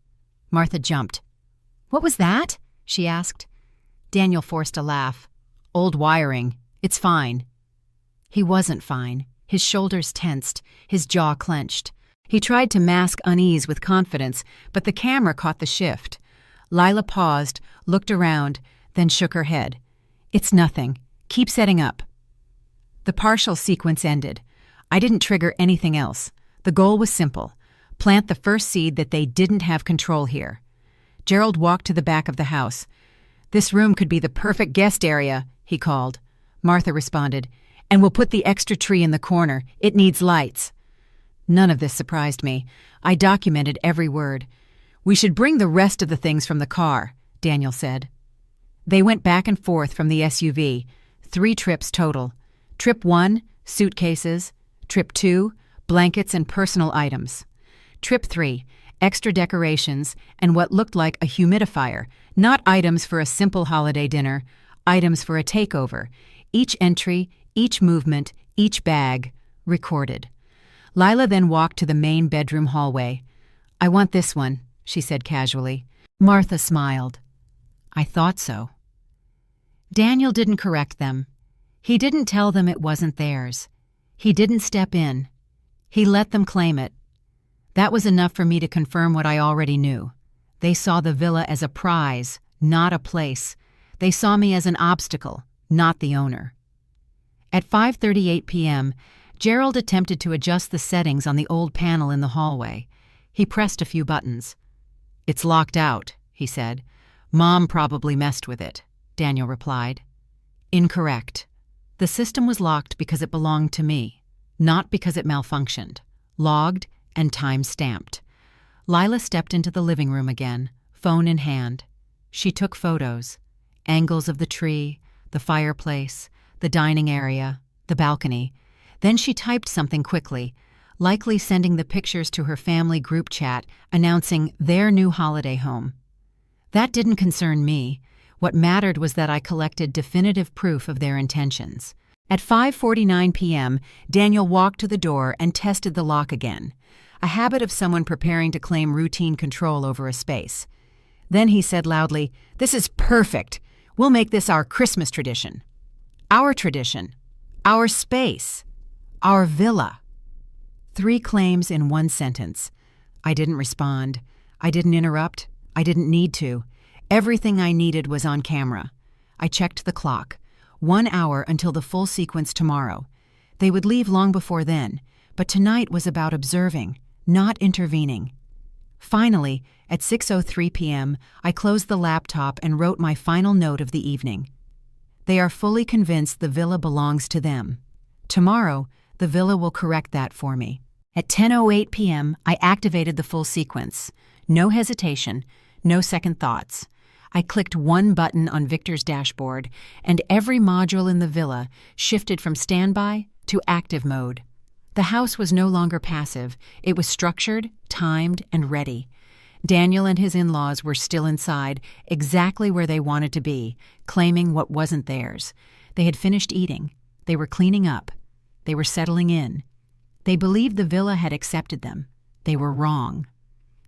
Martha jumped. "What was that?" she asked. Daniel forced a laugh. "Old wiring. It's fine." He wasn't fine. His shoulders tensed, his jaw clenched. He tried to mask unease with confidence, but the camera caught the shift. Lila paused, looked around, then shook her head. "It's nothing. Keep setting up." The partial sequence ended. I didn't trigger anything else. The goal was simple: plant the first seed that they didn't have control here. Gerald walked to the back of the house. "This room could be the perfect guest area," he called. Martha responded, "And we'll put the extra tree in the corner. It needs lights." None of this surprised me. I documented every word. "We should bring the rest of the things from the car," Daniel said. They went back and forth from the SUV. 3 trips total. Trip 1, suitcases. Trip 2, blankets and personal items. Trip 3, extra decorations and what looked like a humidifier, not items for a simple holiday dinner, items for a takeover. Each entry, each movement, each bag, recorded. Lila then walked to the main bedroom hallway. "I want this one," she said casually. Martha smiled. "I thought so." Daniel didn't correct them. He didn't tell them it wasn't theirs. He didn't step in. He let them claim it. That was enough for me to confirm what I already knew. They saw the villa as a prize, not a place. They saw me as an obstacle, not the owner. At 5:38 p.m., Gerald attempted to adjust the settings on the old panel in the hallway. He pressed a few buttons. "It's locked out," he said. "Mom probably messed with it," Daniel replied. "Incorrect. The system was locked because it belonged to me, not because it malfunctioned. Logged and time-stamped." Lila stepped into the living room again, phone in hand. She took photos. Angles of the tree, the fireplace, the dining area, the balcony. Then she typed something quickly, likely sending the pictures to her family group chat announcing their new holiday home. That didn't concern me. What mattered was that I collected definitive proof of their intentions. At 5:49 p.m., Daniel walked to the door and tested the lock again, a habit of someone preparing to claim routine control over a space. Then he said loudly, "This is perfect. We'll make this our Christmas tradition. Our tradition. Our space. Our villa." 3 claims in 1 sentence. I didn't respond. I didn't interrupt. I didn't need to. Everything I needed was on camera. I checked the clock. 1 hour until the full sequence tomorrow. They would leave long before then, but tonight was about observing, not intervening. Finally, at 6:03 p.m., I closed the laptop and wrote my final note of the evening. They are fully convinced the villa belongs to them. Tomorrow, the villa will correct that for me. At 10:08 p.m., I activated the full sequence. No hesitation, no second thoughts. I clicked one button on Victor's dashboard, and every module in the villa shifted from standby to active mode. The house was no longer passive. It was structured, timed, and ready. Daniel and his in-laws were still inside, exactly where they wanted to be, claiming what wasn't theirs. They had finished eating. They were cleaning up. They were settling in. They believed the villa had accepted them. They were wrong.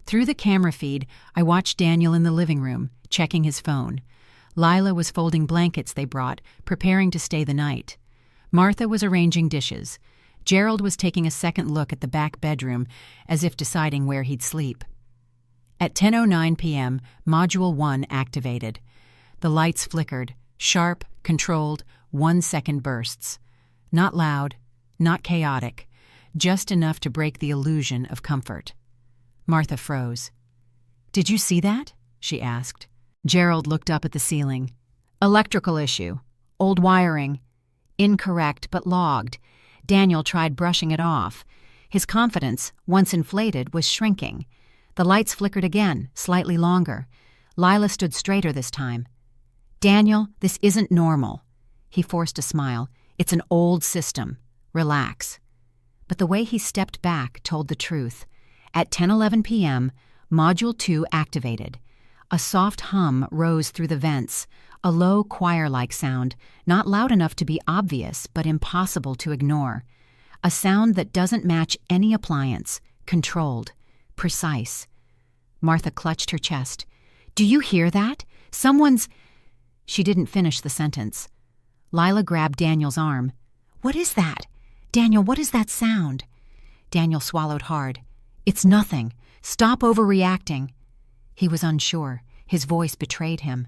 Through the camera feed, I watched Daniel in the living room, checking his phone. Lila was folding blankets they brought, preparing to stay the night. Martha was arranging dishes. Gerald was taking a second look at the back bedroom, as if deciding where he'd sleep. At 10:09 p.m., Module 1 activated. The lights flickered, sharp, controlled, 1-second bursts. Not loud, not chaotic, just enough to break the illusion of comfort. Martha froze. "Did you see that?" she asked. Gerald looked up at the ceiling. "Electrical issue. Old wiring. Incorrect, but logged." Daniel tried brushing it off. His confidence, once inflated, was shrinking. The lights flickered again, slightly longer. Lila stood straighter this time. "Daniel, this isn't normal." He forced a smile. "It's an old system. Relax." But the way he stepped back told the truth. At 10:11 p.m., Module 2 activated. A soft hum rose through the vents, a low choir-like sound, not loud enough to be obvious but impossible to ignore. A sound that doesn't match any appliance, controlled, precise. Martha clutched her chest. "Do you hear that? Someone's—" She didn't finish the sentence. Lila grabbed Daniel's arm. "What is that? Daniel, what is that sound?" Daniel swallowed hard. "It's nothing. Stop overreacting." He was unsure. His voice betrayed him.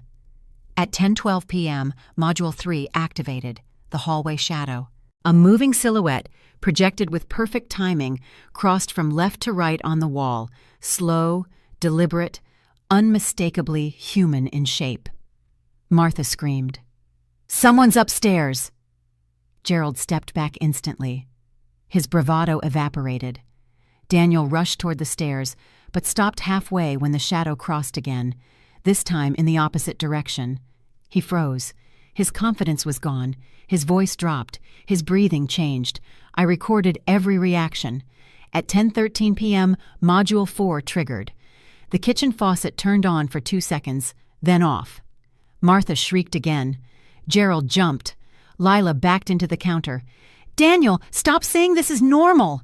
At 10:12 p.m., Module 3 activated, the hallway shadow. A moving silhouette, projected with perfect timing, crossed from left to right on the wall, slow, deliberate, unmistakably human in shape. Martha screamed. "Someone's upstairs!" Gerald stepped back instantly. His bravado evaporated. Daniel rushed toward the stairs, but stopped halfway when the shadow crossed again, this time in the opposite direction. He froze. His confidence was gone. His voice dropped. His breathing changed. I recorded every reaction. At 10:13 p.m., Module 4 triggered. The kitchen faucet turned on for 2 seconds, then off. Martha shrieked again. Gerald jumped. Lila backed into the counter. "Daniel, stop saying this is normal!"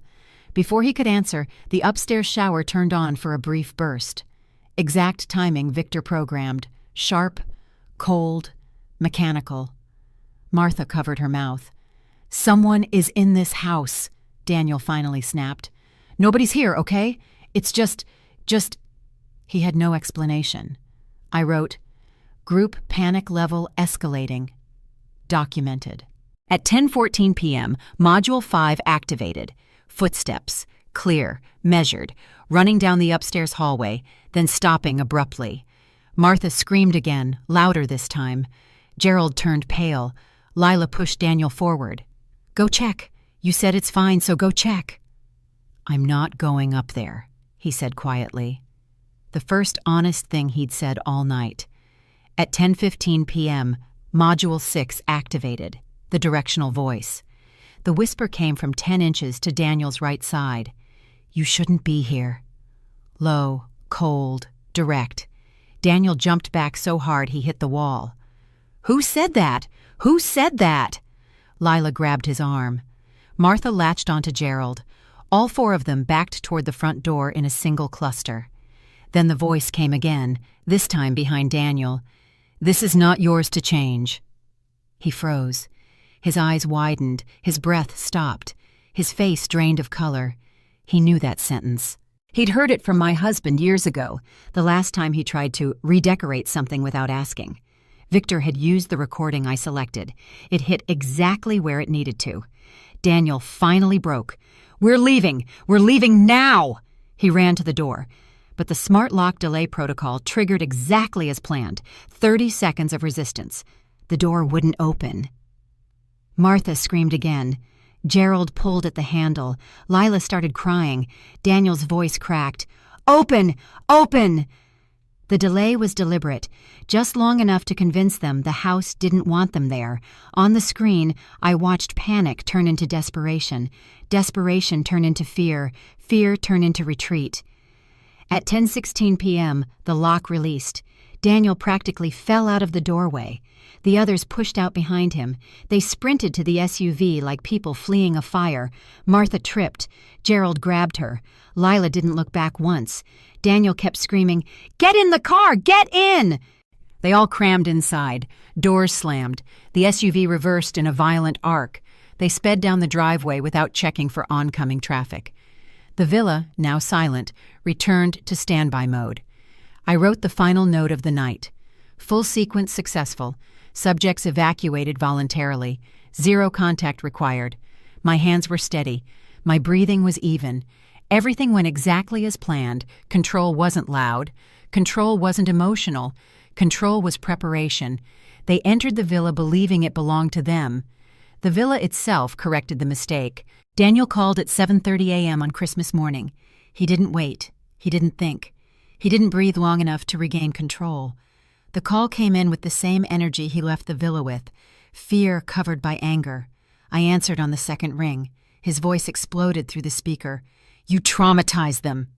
Before he could answer, the upstairs shower turned on for a brief burst. Exact timing Victor programmed. Sharp, cold, mechanical. Martha covered her mouth. "Someone is in this house," Daniel finally snapped. "Nobody's here, okay? It's just... He had no explanation. I wrote, "Group panic level escalating." Documented. At 10:14 p.m., Module 5 activated. Footsteps, clear, measured, running down the upstairs hallway, then stopping abruptly. Martha screamed again, louder this time. Gerald turned pale. Lila pushed Daniel forward. "Go check. You said it's fine, so go check." "I'm not going up there," he said quietly. The first honest thing he'd said all night. At 10:15 p.m., Module 6 activated, the directional voice. The whisper came from 10 inches to Daniel's right side. "You shouldn't be here." Low, cold, direct. Daniel jumped back so hard he hit the wall. "Who said that? Who said that?" Lila grabbed his arm. Martha latched onto Gerald. All 4 of them backed toward the front door in a single cluster. Then the voice came again, this time behind Daniel. "This is not yours to change." He froze. His eyes widened, his breath stopped, his face drained of color. He knew that sentence. He'd heard it from my husband years ago, the last time he tried to redecorate something without asking. Victor had used the recording I selected. It hit exactly where it needed to. Daniel finally broke. "We're leaving! We're leaving now!" He ran to the door. But the smart lock delay protocol triggered exactly as planned. 30 seconds of resistance. The door wouldn't open. Martha screamed again. Gerald pulled at the handle. Lila started crying. Daniel's voice cracked. "Open! Open!" The delay was deliberate, just long enough to convince them the house didn't want them there. On the screen, I watched panic turn into desperation. Desperation turn into fear. Fear turn into retreat. At 10:16 p.m., the lock released. Daniel practically fell out of the doorway. The others pushed out behind him. They sprinted to the SUV like people fleeing a fire. Martha tripped. Gerald grabbed her. Lila didn't look back once. Daniel kept screaming, "Get in the car! Get in!" They all crammed inside. Doors slammed. The SUV reversed in a violent arc. They sped down the driveway without checking for oncoming traffic. The villa, now silent, returned to standby mode. I wrote the final note of the night. Full sequence successful. Subjects evacuated voluntarily. 0 contact required. My hands were steady. My breathing was even. Everything went exactly as planned. Control wasn't loud. Control wasn't emotional. Control was preparation. They entered the villa believing it belonged to them. The villa itself corrected the mistake. Daniel called at 7:30 a.m. on Christmas morning. He didn't wait. He didn't think. He didn't breathe long enough to regain control. The call came in with the same energy he left the villa with, fear covered by anger. I answered on the second ring. His voice exploded through the speaker. "You traumatized them."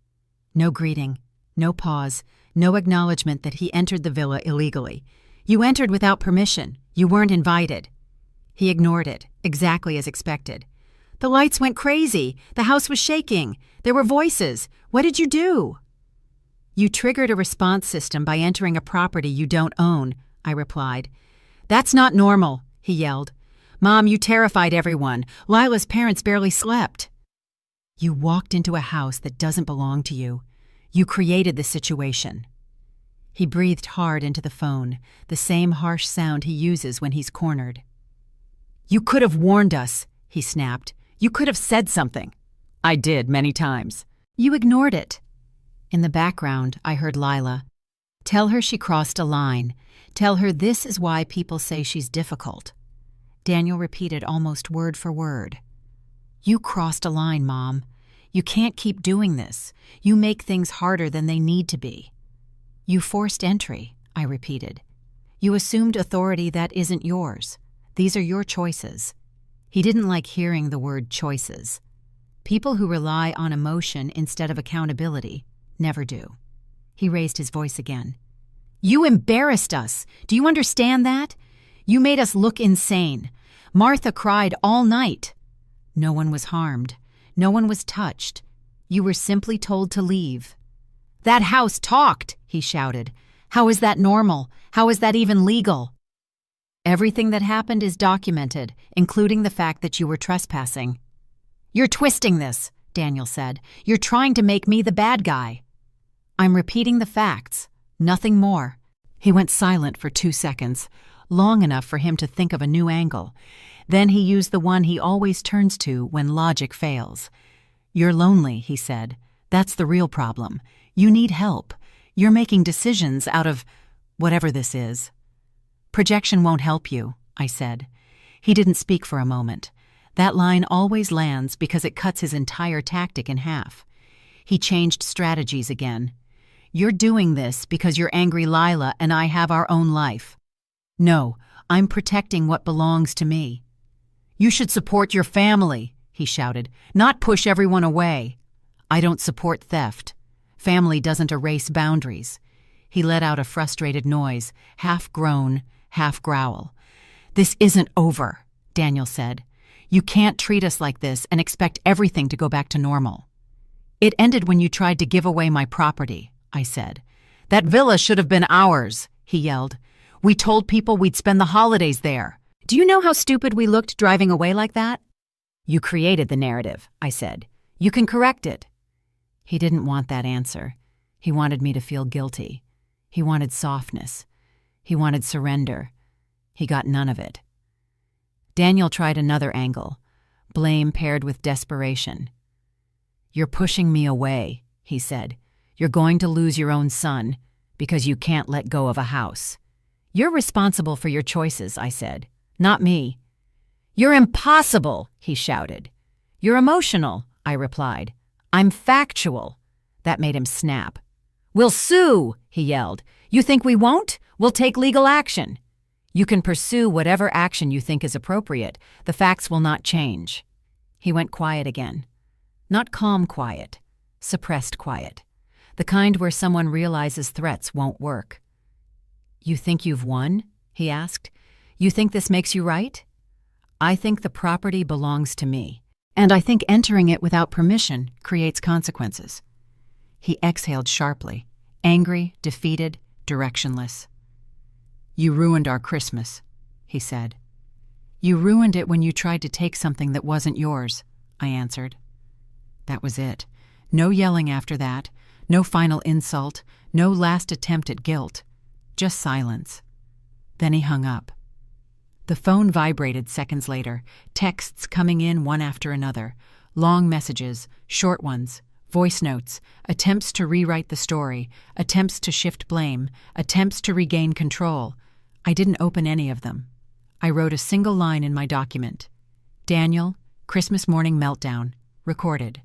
No greeting, no pause, no acknowledgement that he entered the villa illegally. "You entered without permission. You weren't invited." He ignored it, exactly as expected. "The lights went crazy. The house was shaking. There were voices. What did you do?" "You triggered a response system by entering a property you don't own," I replied. "That's not normal," he yelled. "Mom, you terrified everyone. Lila's parents barely slept." "You walked into a house that doesn't belong to you. You created the situation." He breathed hard into the phone, the same harsh sound he uses when he's cornered. "You could have warned us," he snapped. "You could have said something." "I did, many times." "You ignored it." In the background, I heard Lila. "Tell her she crossed a line. Tell her this is why people say she's difficult." Daniel repeated almost word for word. "You crossed a line, Mom. You can't keep doing this. You make things harder than they need to be." "You forced entry," I repeated. "You assumed authority that isn't yours. These are your choices." He didn't like hearing the word choices. People who rely on emotion instead of accountability never do. He raised his voice again. "You embarrassed us. Do you understand that? You made us look insane. Martha cried all night." "No one was harmed. No one was touched. You were simply told to leave." "That house talked," he shouted. "How is that normal? How is that even legal?" "Everything that happened is documented, including the fact that you were trespassing." "You're twisting this," Daniel said. "You're trying to make me the bad guy." "I'm repeating the facts, nothing more." He went silent for 2 seconds, long enough for him to think of a new angle. Then he used the one he always turns to when logic fails. "You're lonely," he said. "That's the real problem. You need help. You're making decisions out of whatever this is." "Projection won't help you," I said. He didn't speak for a moment. That line always lands because it cuts his entire tactic in half. He changed strategies again. "You're doing this because you're angry Lila and I have our own life." "No, I'm protecting what belongs to me." "You should support your family," he shouted, "not push everyone away." "I don't support theft. Family doesn't erase boundaries." He let out a frustrated noise, half groan, half growl. "This isn't over," Daniel said. "You can't treat us like this and expect everything to go back to normal." "It ended when you tried to give away my property," I said. "That villa should have been ours," he yelled. "We told people we'd spend the holidays there. Do you know how stupid we looked driving away like that?" "You created the narrative," I said. "You can correct it." He didn't want that answer. He wanted me to feel guilty. He wanted softness. He wanted surrender. He got none of it. Daniel tried another angle, blame paired with desperation. "You're pushing me away," he said. "You're going to lose your own son because you can't let go of a house." "You're responsible for your choices," I said. "Not me." "You're impossible," he shouted. "You're emotional," I replied. "I'm factual." That made him snap. "We'll sue," he yelled. "You think we won't? We'll take legal action." "You can pursue whatever action you think is appropriate. The facts will not change." He went quiet again. Not calm quiet, suppressed quiet. The kind where someone realizes threats won't work. "You think you've won?" he asked. "You think this makes you right?" "I think the property belongs to me, and I think entering it without permission creates consequences." He exhaled sharply, angry, defeated, directionless. "You ruined our Christmas," he said. "You ruined it when you tried to take something that wasn't yours," I answered. That was it. No yelling after that, no final insult, no last attempt at guilt. Just silence. Then he hung up. The phone vibrated seconds later, texts coming in one after another, long messages, short ones, voice notes, attempts to rewrite the story, attempts to shift blame, attempts to regain control. I didn't open any of them. I wrote a single line in my document. "Daniel, Christmas morning meltdown, recorded."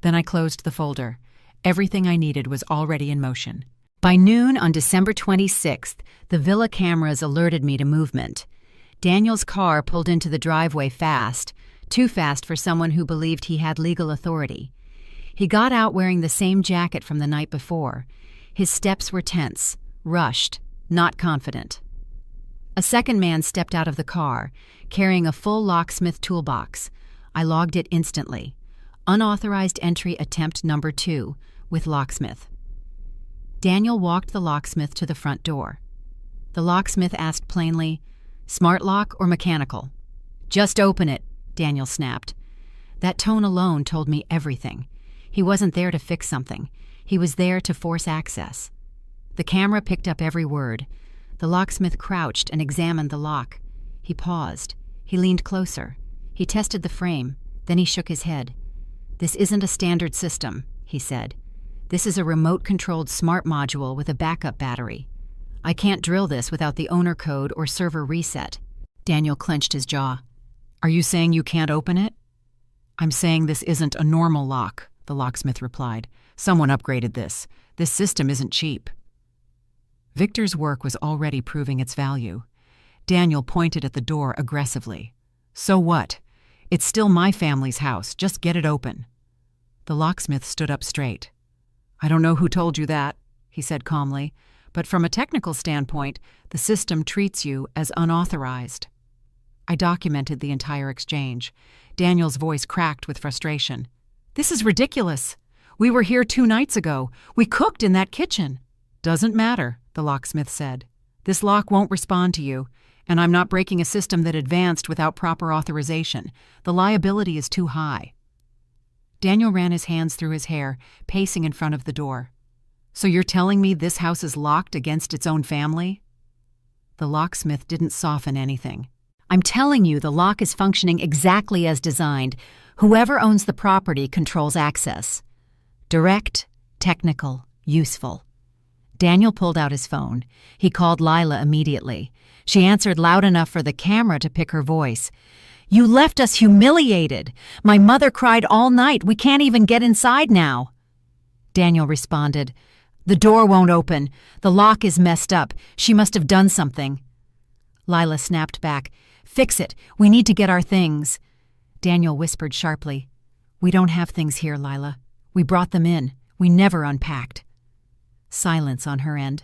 Then I closed the folder. Everything I needed was already in motion. By noon on December 26th, the villa cameras alerted me to movement. Daniel's car pulled into the driveway fast, too fast for someone who believed he had legal authority. He got out wearing the same jacket from the night before. His steps were tense, rushed, not confident. A second man stepped out of the car, carrying a full locksmith toolbox. I logged it instantly. Unauthorized entry attempt number 2, with locksmith. Daniel walked the locksmith to the front door. The locksmith asked plainly, "Smart lock or mechanical?" "Just open it," Daniel snapped. That tone alone told me everything. He wasn't there to fix something. He was there to force access. The camera picked up every word. The locksmith crouched and examined the lock. He paused. He leaned closer. He tested the frame, then he shook his head. "This isn't a standard system," he said. "This is a remote-controlled smart module with a backup battery. I can't drill this without the owner code or server reset." Daniel clenched his jaw. "Are you saying you can't open it?" "I'm saying this isn't a normal lock," the locksmith replied. "Someone upgraded this. This system isn't cheap." Victor's work was already proving its value. Daniel pointed at the door aggressively. "So what? It's still my family's house. Just get it open." The locksmith stood up straight. "I don't know who told you that," he said calmly, "but from a technical standpoint, the system treats you as unauthorized." I documented the entire exchange. Daniel's voice cracked with frustration. "This is ridiculous. We were here 2 nights ago. We cooked in that kitchen." "Doesn't matter," the locksmith said. "This lock won't respond to you, and I'm not breaking a system that advanced without proper authorization. The liability is too high." Daniel ran his hands through his hair, pacing in front of the door. "So you're telling me this house is locked against its own family?" The locksmith didn't soften anything. "I'm telling you the lock is functioning exactly as designed. Whoever owns the property controls access. Direct, technical, useful." Daniel pulled out his phone. He called Lila immediately. She answered loud enough for the camera to pick her voice. "You left us humiliated. My mother cried all night. We can't even get inside now." Daniel responded, "The door won't open. The lock is messed up. She must have done something." Lila snapped back, "Fix it. We need to get our things." Daniel whispered sharply, "We don't have things here, Lila. We brought them in. We never unpacked." Silence on her end.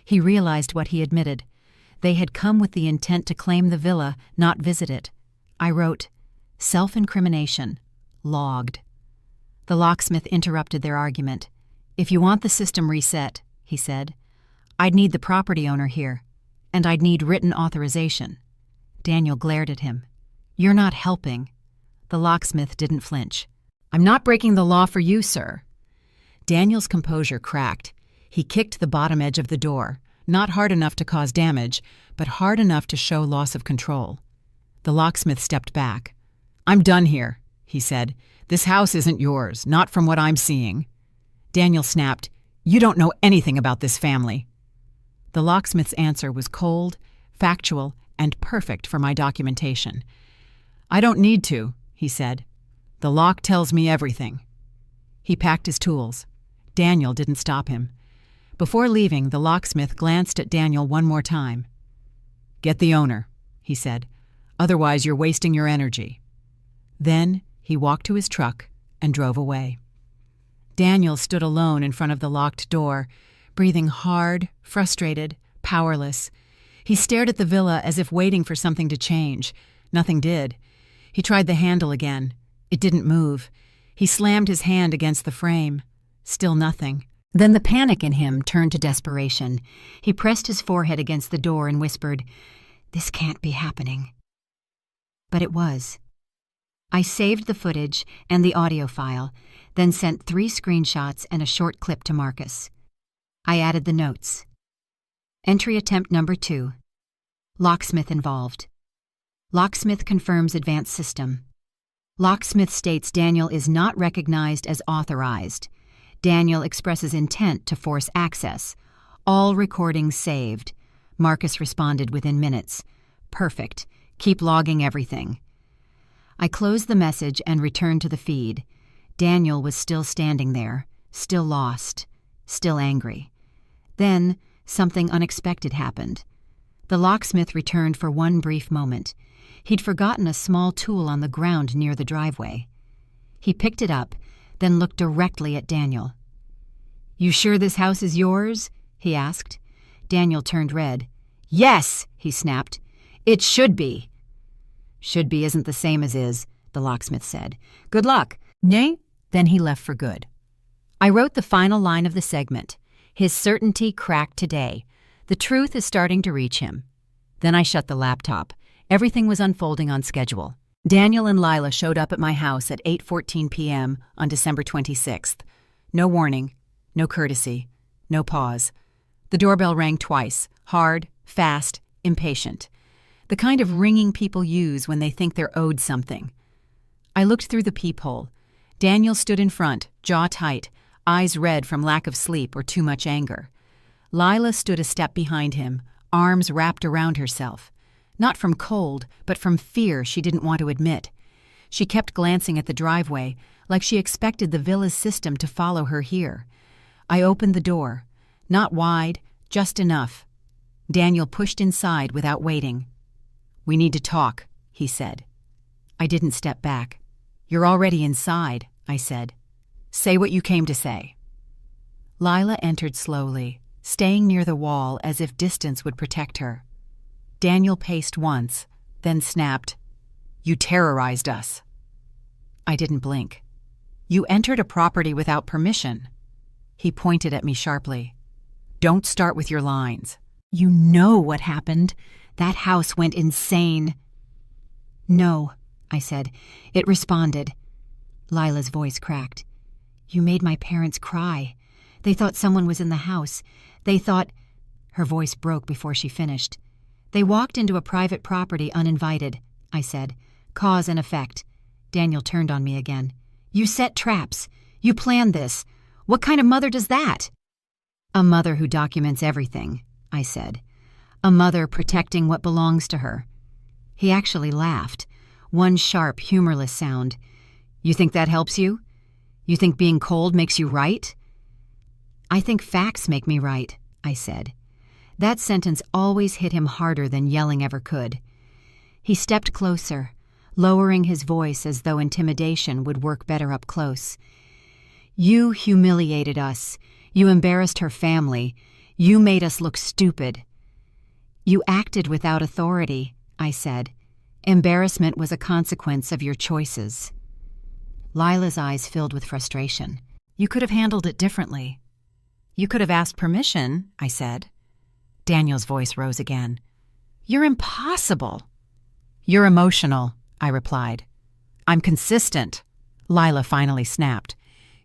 He realized what he admitted. They had come with the intent to claim the villa, not visit it. I wrote, "Self-incrimination. Logged." The locksmith interrupted their argument. "If you want the system reset," he said, "I'd need the property owner here, and I'd need written authorization." Daniel glared at him. "You're not helping." The locksmith didn't flinch. "I'm not breaking the law for you, sir." Daniel's composure cracked. He kicked the bottom edge of the door, not hard enough to cause damage, but hard enough to show loss of control. The locksmith stepped back. "I'm done here," he said. "This house isn't yours, not from what I'm seeing." Daniel snapped, "You don't know anything about this family." The locksmith's answer was cold, factual, and perfect for my documentation. "I don't need to," he said. "The lock tells me everything." He packed his tools. Daniel didn't stop him. Before leaving, the locksmith glanced at Daniel one more time. "Get the owner," he said. "Otherwise, you're wasting your energy." Then he walked to his truck and drove away. Daniel stood alone in front of the locked door, breathing hard, frustrated, powerless. He stared at the villa as if waiting for something to change. Nothing did. He tried the handle again. It didn't move. He slammed his hand against the frame. Still nothing. Then the panic in him turned to desperation. He pressed his forehead against the door and whispered, "This can't be happening." But it was. I saved the footage and the audio file, then sent 3 screenshots and a short clip to Marcus. I added the notes. Entry attempt number 2. Locksmith involved. Locksmith confirms advanced system. Locksmith states Daniel is not recognized as authorized. Daniel expresses intent to force access. All recordings saved. Marcus responded within minutes. "Perfect. Keep logging everything." I closed the message and returned to the feed. Daniel was still standing there, still lost, still angry. Then something unexpected happened. The locksmith returned for one brief moment. He'd forgotten a small tool on the ground near the driveway. He picked it up, then looked directly at Daniel. "You sure this house is yours?" he asked. Daniel turned red. "Yes," he snapped. "It should be." "Should be isn't the same as is," the locksmith said. "Good luck." Nay? Then he left for good. I wrote the final line of the segment. His certainty cracked today. The truth is starting to reach him. Then I shut the laptop. Everything was unfolding on schedule. Daniel and Lila showed up at my house at 8:14 p.m. on December 26th. No warning, no courtesy, no pause. The doorbell rang twice, hard, fast, impatient. the kind of ringing people use when they think they're owed something. I looked through the peephole. Daniel stood in front, jaw tight, eyes red from lack of sleep or too much anger. Lila stood a step behind him, arms wrapped around herself. Not from cold, but from fear she didn't want to admit. She kept glancing at the driveway, like she expected the villa's system to follow her here. I opened the door. Not wide, just enough. Daniel pushed inside without waiting. "We need to talk," he said. I didn't step back. "You're already inside," I said. "Say what you came to say." Lila entered slowly, staying near the wall as if distance would protect her. Daniel paced once, then snapped, "You terrorized us." I didn't blink. "You entered a property without permission." He pointed at me sharply. "Don't start with your lines. You know what happened. That house went insane." "No," I said. "It responded." Lila's voice cracked. "You made my parents cry. They thought someone was in the house. They thought—" Her voice broke before she finished. "They walked into a private property uninvited," I said. "Cause and effect." Daniel turned on me again. "You set traps. You planned this. What kind of mother does that?" "A mother who documents everything," I said. "A mother protecting what belongs to her." He actually laughed. One sharp, humorless sound. "You think that helps you? You think being cold makes you right?" "I think facts make me right," I said. That sentence always hit him harder than yelling ever could. He stepped closer, lowering his voice as though intimidation would work better up close. "You humiliated us. You embarrassed her family. You made us look stupid." "You acted without authority," I said. "Embarrassment was a consequence of your choices." Lila's eyes filled with frustration. "You could have handled it differently." "You could have asked permission," I said. Daniel's voice rose again. "You're impossible." "You're emotional," I replied. "I'm consistent." Lila finally snapped.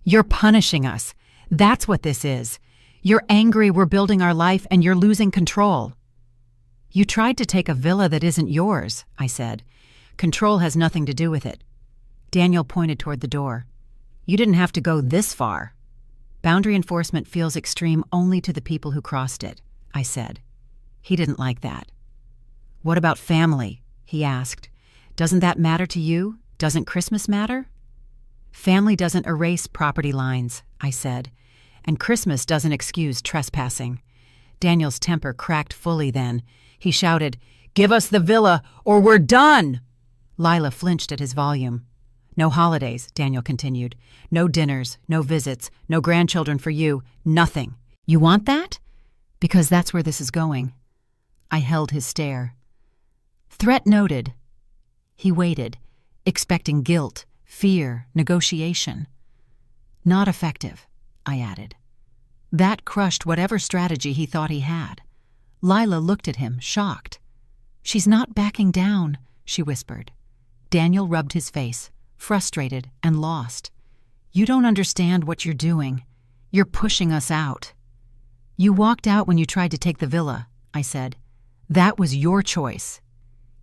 "You're punishing us. That's what this is. You're angry we're building our life and you're losing control." "You tried to take a villa that isn't yours," I said. "Control has nothing to do with it." Daniel pointed toward the door. "You didn't have to go this far." "Boundary enforcement feels extreme only to the people who crossed it," I said. He didn't like that. "What about family?" he asked. "Doesn't that matter to you? Doesn't Christmas matter?" "Family doesn't erase property lines," I said. "And Christmas doesn't excuse trespassing." Daniel's temper cracked fully then. He shouted, "Give us the villa or we're done!" Lila flinched at his volume. "No holidays," Daniel continued. "No dinners, no visits, no grandchildren for you, nothing. You want that? Because that's where this is going." I held his stare. "Threat noted." He waited, expecting guilt, fear, negotiation. "Not effective," I added. That crushed whatever strategy he thought he had. Lila looked at him, shocked. "She's not backing down," she whispered. Daniel rubbed his face, frustrated and lost. "You don't understand what you're doing. You're pushing us out." "You walked out when you tried to take the villa," I said. "That was your choice."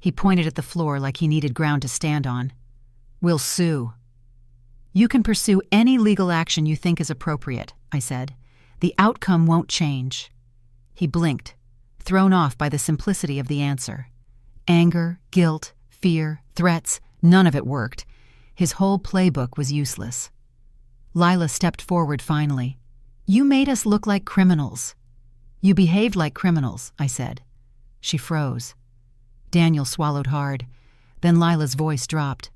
He pointed at the floor like he needed ground to stand on. "We'll sue." "You can pursue any legal action you think is appropriate," I said. "The outcome won't change." He blinked, thrown off by the simplicity of the answer. Anger, guilt, fear, threats, none of it worked. His whole playbook was useless. Lila stepped forward finally. "You made us look like criminals." "You behaved like criminals," I said. She froze. Daniel swallowed hard. Then Lila's voice dropped.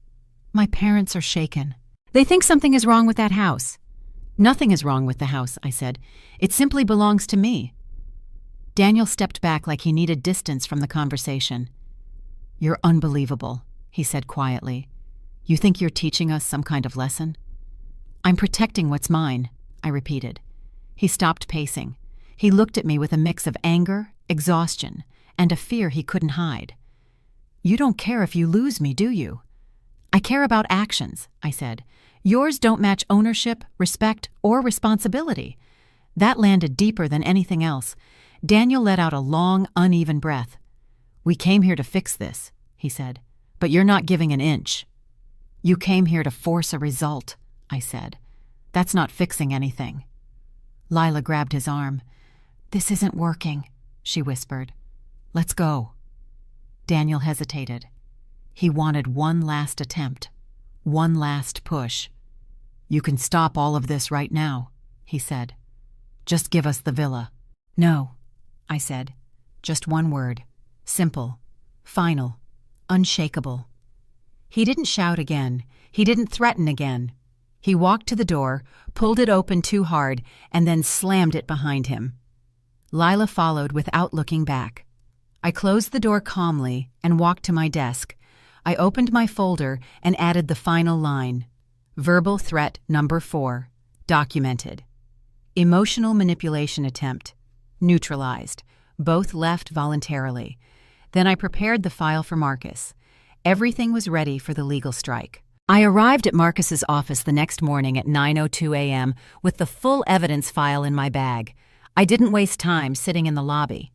"My parents are shaken. They think something is wrong with that house." "Nothing is wrong with the house," I said. "It simply belongs to me." Daniel stepped back like he needed distance from the conversation. "You're unbelievable," he said quietly. "You think you're teaching us some kind of lesson?" "I'm protecting what's mine," I repeated. He stopped pacing. He looked at me with a mix of anger, exhaustion, and a fear he couldn't hide. "You don't care if you lose me, do you?" "I care about actions," I said. "Yours don't match ownership, respect, or responsibility." That landed deeper than anything else. Daniel let out a long, uneven breath. "We came here to fix this," he said, "but you're not giving an inch." "You came here to force a result," I said. "That's not fixing anything." Lila grabbed his arm. "This isn't working," she whispered. "Let's go." Daniel hesitated. He wanted one last attempt, one last push. "You can stop all of this right now," he said. "Just give us the villa." "No," I said. Just one word. Simple. Final. Unshakable. He didn't shout again. He didn't threaten again. He walked to the door, pulled it open too hard, and then slammed it behind him. Lila followed without looking back. I closed the door calmly and walked to my desk. I opened my folder and added the final line. Verbal threat number 4. Documented. Emotional manipulation attempt. Neutralized. Both left voluntarily. Then I prepared the file for Marcus. Everything was ready for the legal strike. I arrived at Marcus's office the next morning at 9:02 a.m. with the full evidence file in my bag. I didn't waste time sitting in the lobby.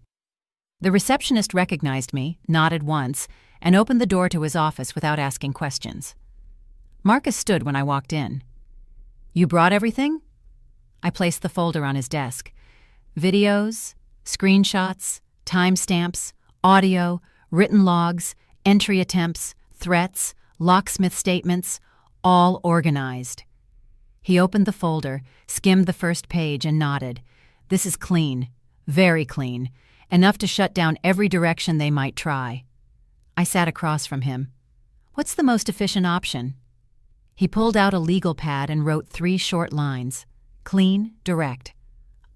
The receptionist recognized me, nodded once, and opened the door to his office without asking questions. Marcus stood when I walked in. "You brought everything?" I placed the folder on his desk. Videos, screenshots, timestamps, audio, written logs, entry attempts, threats, locksmith statements, all organized. He opened the folder, skimmed the first page, and nodded. "This is clean, very clean, enough to shut down every direction they might try." I sat across from him. "What's the most efficient option?" He pulled out a legal pad and wrote 3 short lines. Clean, direct.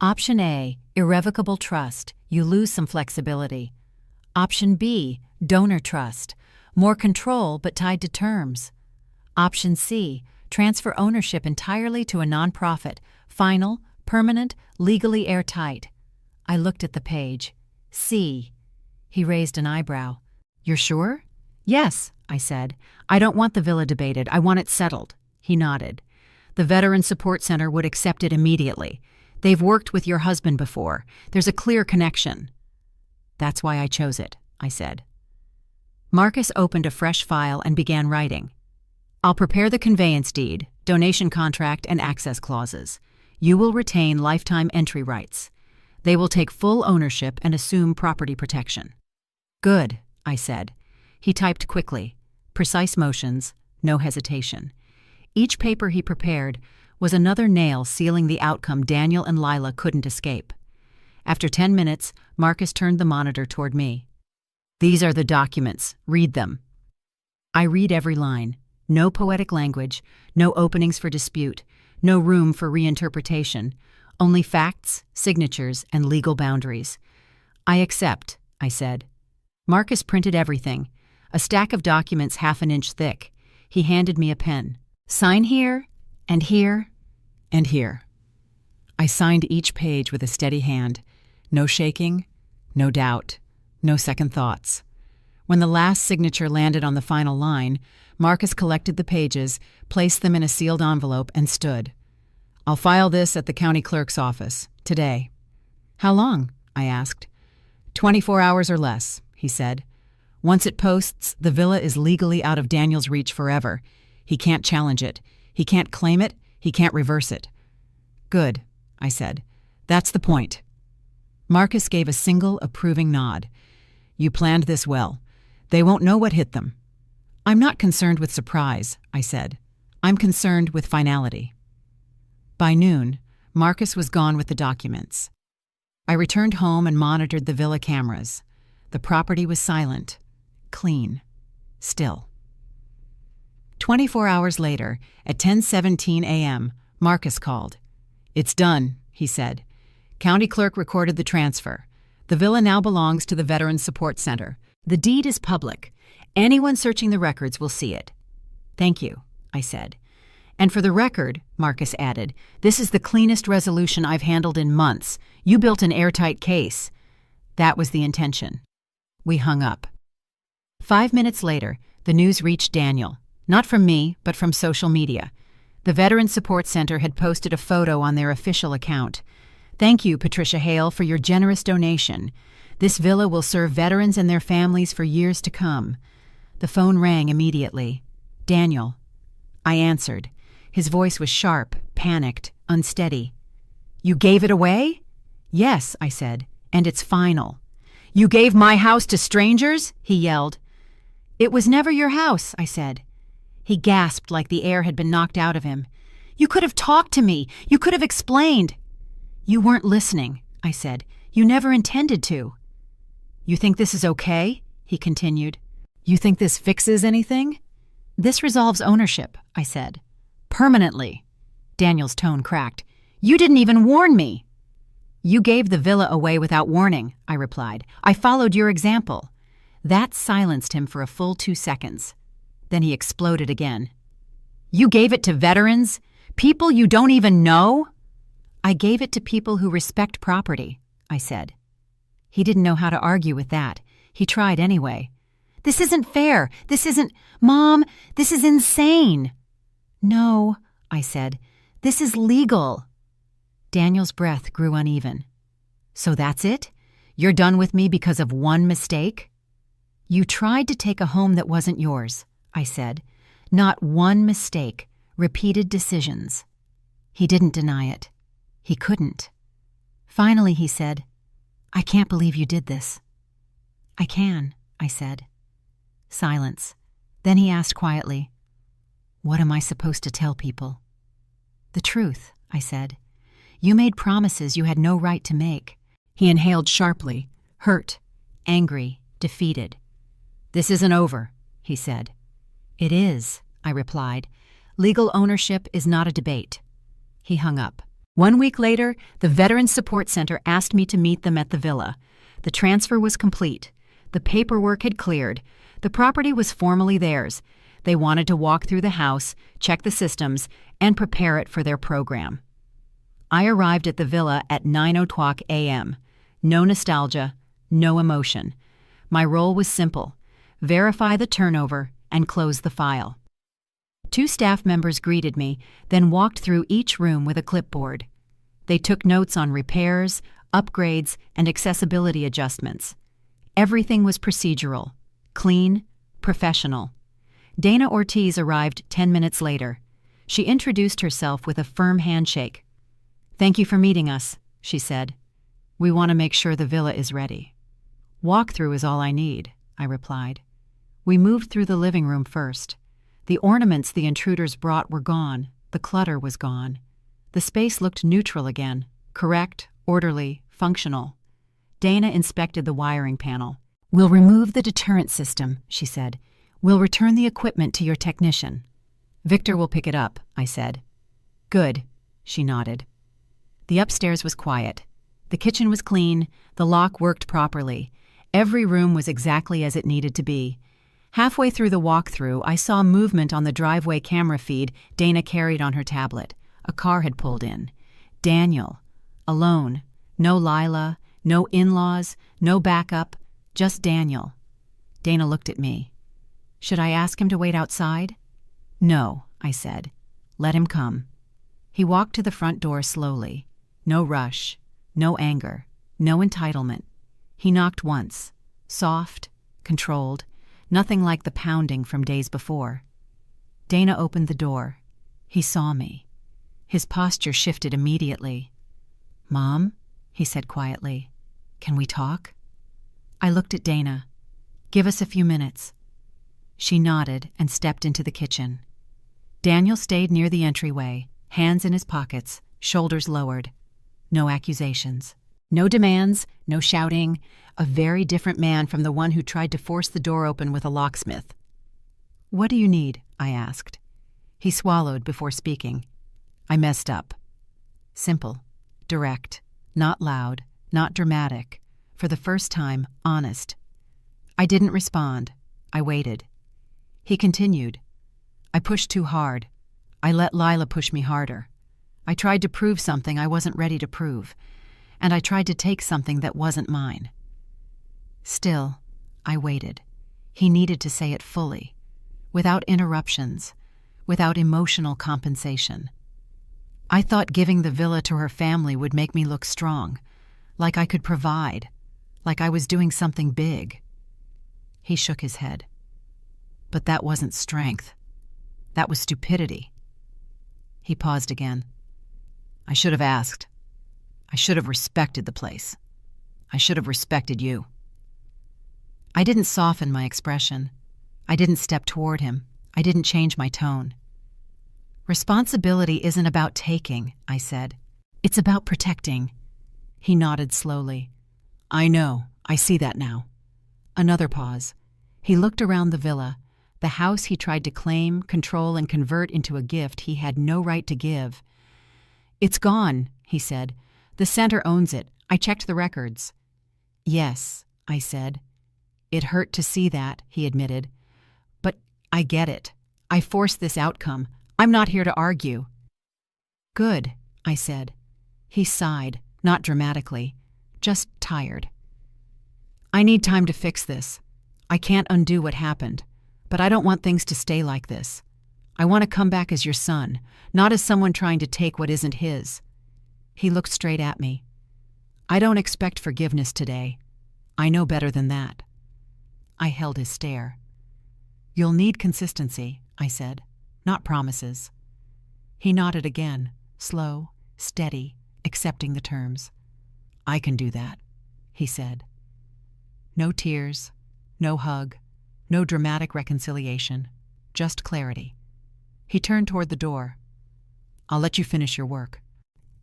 Option A, irrevocable trust. You lose some flexibility. Option B, donor trust. More control but tied to terms. Option C, transfer ownership entirely to a nonprofit. Final, permanent, legally airtight. I looked at the page. C. He raised an eyebrow. "You're sure?" "Yes," I said. "I don't want the villa debated. I want it settled." He nodded. "The Veteran Support Center would accept it immediately. They've worked with your husband before. There's a clear connection." "That's why I chose it," I said. Marcus opened a fresh file and began writing. "I'll prepare the conveyance deed, donation contract, and access clauses. You will retain lifetime entry rights. They will take full ownership and assume property protection." "Good," I said. He typed quickly. Precise motions, no hesitation. Each paper he prepared was another nail sealing the outcome Daniel and Lila couldn't escape. After 10 minutes, Marcus turned the monitor toward me. "These are the documents. Read them." I read every line. No poetic language, no openings for dispute, no room for reinterpretation, only facts, signatures, and legal boundaries. "I accept," I said. Marcus printed everything, a stack of documents half an inch thick. He handed me a pen. "Sign here, and here, and here." I signed each page with a steady hand. No shaking, no doubt, no second thoughts. When the last signature landed on the final line, Marcus collected the pages, placed them in a sealed envelope, and stood. "I'll file this at the county clerk's office, today." "How long?" I asked. 24 hours or less," he said. "Once it posts, the villa is legally out of Daniel's reach forever. He can't challenge it. He can't claim it. He can't reverse it." "Good," I said. "That's the point." Marcus gave a single approving nod. "You planned this well. They won't know what hit them." "I'm not concerned with surprise," I said. "I'm concerned with finality." By noon, Marcus was gone with the documents. I returned home and monitored the villa cameras. The property was silent, clean, still. 24 hours later, at 10:17 a.m., Marcus called. "It's done," he said. "County clerk recorded the transfer. The villa now belongs to the Veteran Support Center. The deed is public. Anyone searching the records will see it." "Thank you," I said. "And for the record," Marcus added, "this is the cleanest resolution I've handled in months. You built an airtight case." That was the intention. We hung up. 5 minutes later, the news reached Daniel. Not from me, but from social media. The Veteran Support Center had posted a photo on their official account. "Thank you, Patricia Hale, for your generous donation. This villa will serve veterans and their families for years to come. The phone rang immediately. Daniel. I answered. His voice was sharp, panicked, unsteady. You gave it away? Yes, I said, and it's final. You gave my house to strangers? He yelled. It was never your house, I said. He gasped like the air had been knocked out of him. You could have talked to me. You could have explained. You weren't listening, I said. You never intended to. You think this is okay? He continued. You think this fixes anything? This resolves ownership, I said. Permanently. Daniel's tone cracked. You didn't even warn me. You gave the villa away without warning, I replied. I followed your example. That silenced him for a full 2 seconds. Then he exploded again. You gave it to veterans? People you don't even know? I gave it to people who respect property, I said. He didn't know how to argue with that. He tried anyway. This isn't fair. This isn't... Mom, this is insane. No, I said. This is legal. Daniel's breath grew uneven. So that's it? You're done with me because of one mistake? You tried to take a home that wasn't yours, I said. Not one mistake, repeated decisions. He didn't deny it. He couldn't. Finally, he said, I can't believe you did this. I can, I said. Silence. Then he asked quietly, What am I supposed to tell people? The truth, I said. You made promises you had no right to make. He inhaled sharply, hurt, angry, defeated. This isn't over, he said. It is, I replied. Legal ownership is not a debate. He hung up. 1 week later, the Veterans Support Center asked me to meet them at the villa. The transfer was complete. The paperwork had cleared. The property was formally theirs. They wanted to walk through the house, check the systems, and prepare it for their program. I arrived at the villa at 9:00 a.m. No nostalgia, no emotion. My role was simple: verify the turnover and close the file. 2 staff members greeted me, then walked through each room with a clipboard. They took notes on repairs, upgrades, and accessibility adjustments. Everything was procedural, clean, professional. Dana Ortiz arrived 10 minutes later. She introduced herself with a firm handshake. Thank you for meeting us, she said. We want to make sure the villa is ready. Walkthrough is all I need, I replied. We moved through the living room first. The ornaments the intruders brought were gone. The clutter was gone. The space looked neutral again, correct, orderly, functional. Dana inspected the wiring panel. We'll remove the deterrent system, she said. We'll return the equipment to your technician. Victor will pick it up, I said. Good, she nodded. The upstairs was quiet. The kitchen was clean. The lock worked properly. Every room was exactly as it needed to be. Halfway through the walkthrough, I saw movement on the driveway camera feed Dana carried on her tablet. A car had pulled in. Daniel. Alone. No Lila, no in-laws, no backup, just Daniel. Dana looked at me. Should I ask him to wait outside? No, I said. Let him come. He walked to the front door slowly. No rush, no anger, no entitlement. He knocked once. Soft, controlled, nothing like the pounding from days before. Dana opened the door. He saw me. His posture shifted immediately. Mom, he said quietly, can we talk? I looked at Dana. Give us a few minutes. She nodded and stepped into the kitchen. Daniel stayed near the entryway, hands in his pockets, shoulders lowered. No accusations. No demands, no shouting. A very different man from the one who tried to force the door open with a locksmith. What do you need? I asked. He swallowed before speaking. I messed up. Simple, direct, not loud, not dramatic. For the first time, honest. I didn't respond. I waited. He continued. I pushed too hard. I let Lila push me harder. I tried to prove something I wasn't ready to prove, and I tried to take something that wasn't mine. Still, I waited. He needed to say it fully, without interruptions, without emotional compensation. I thought giving the villa to her family would make me look strong, like I could provide, like I was doing something big. He shook his head. But that wasn't strength. That was stupidity. He paused again. I should have asked. I should have respected the place. I should have respected you. I didn't soften my expression. I didn't step toward him. I didn't change my tone. Responsibility isn't about taking, I said. It's about protecting. He nodded slowly. I know. I see that now. Another pause. He looked around the villa, the house he tried to claim, control, and convert into a gift he had no right to give. It's gone, he said. The center owns it. I checked the records. Yes, I said. It hurt to see that, he admitted. But I get it. I forced this outcome. I'm not here to argue. Good, I said. He sighed, not dramatically, just tired. I need time to fix this. I can't undo what happened, but I don't want things to stay like this. I want to come back as your son, not as someone trying to take what isn't his. He looked straight at me. I don't expect forgiveness today. I know better than that. I held his stare. You'll need consistency, I said, not promises. He nodded again, slow, steady, accepting the terms. I can do that, he said. No tears, no hug, no dramatic reconciliation, just clarity. He turned toward the door. I'll let you finish your work.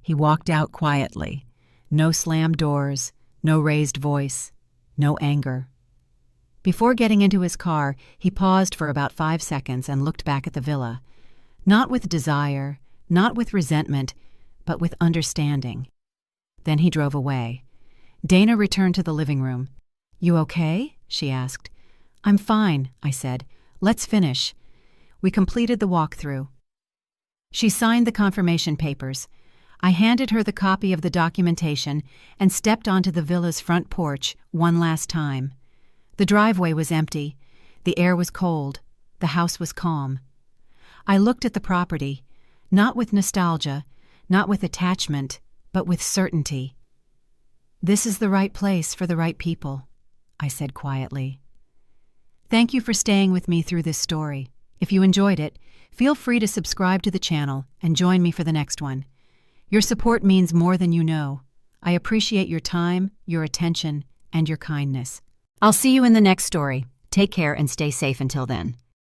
He walked out quietly. No slammed doors, no raised voice, no anger. Before getting into his car, he paused for about 5 seconds and looked back at the villa. Not with desire, not with resentment, but with understanding. Then he drove away. Dana returned to the living room. You okay? She asked. I'm fine, I said. Let's finish. We completed the walkthrough. She signed the confirmation papers. I handed her the copy of the documentation and stepped onto the villa's front porch one last time. The driveway was empty. The air was cold. The house was calm. I looked at the property, not with nostalgia, not with attachment, but with certainty. This is the right place for the right people, I said quietly. Thank you for staying with me through this story. If you enjoyed it, feel free to subscribe to the channel and join me for the next one. Your support means more than you know. I appreciate your time, your attention, and your kindness. I'll see you in the next story. Take care and stay safe until then.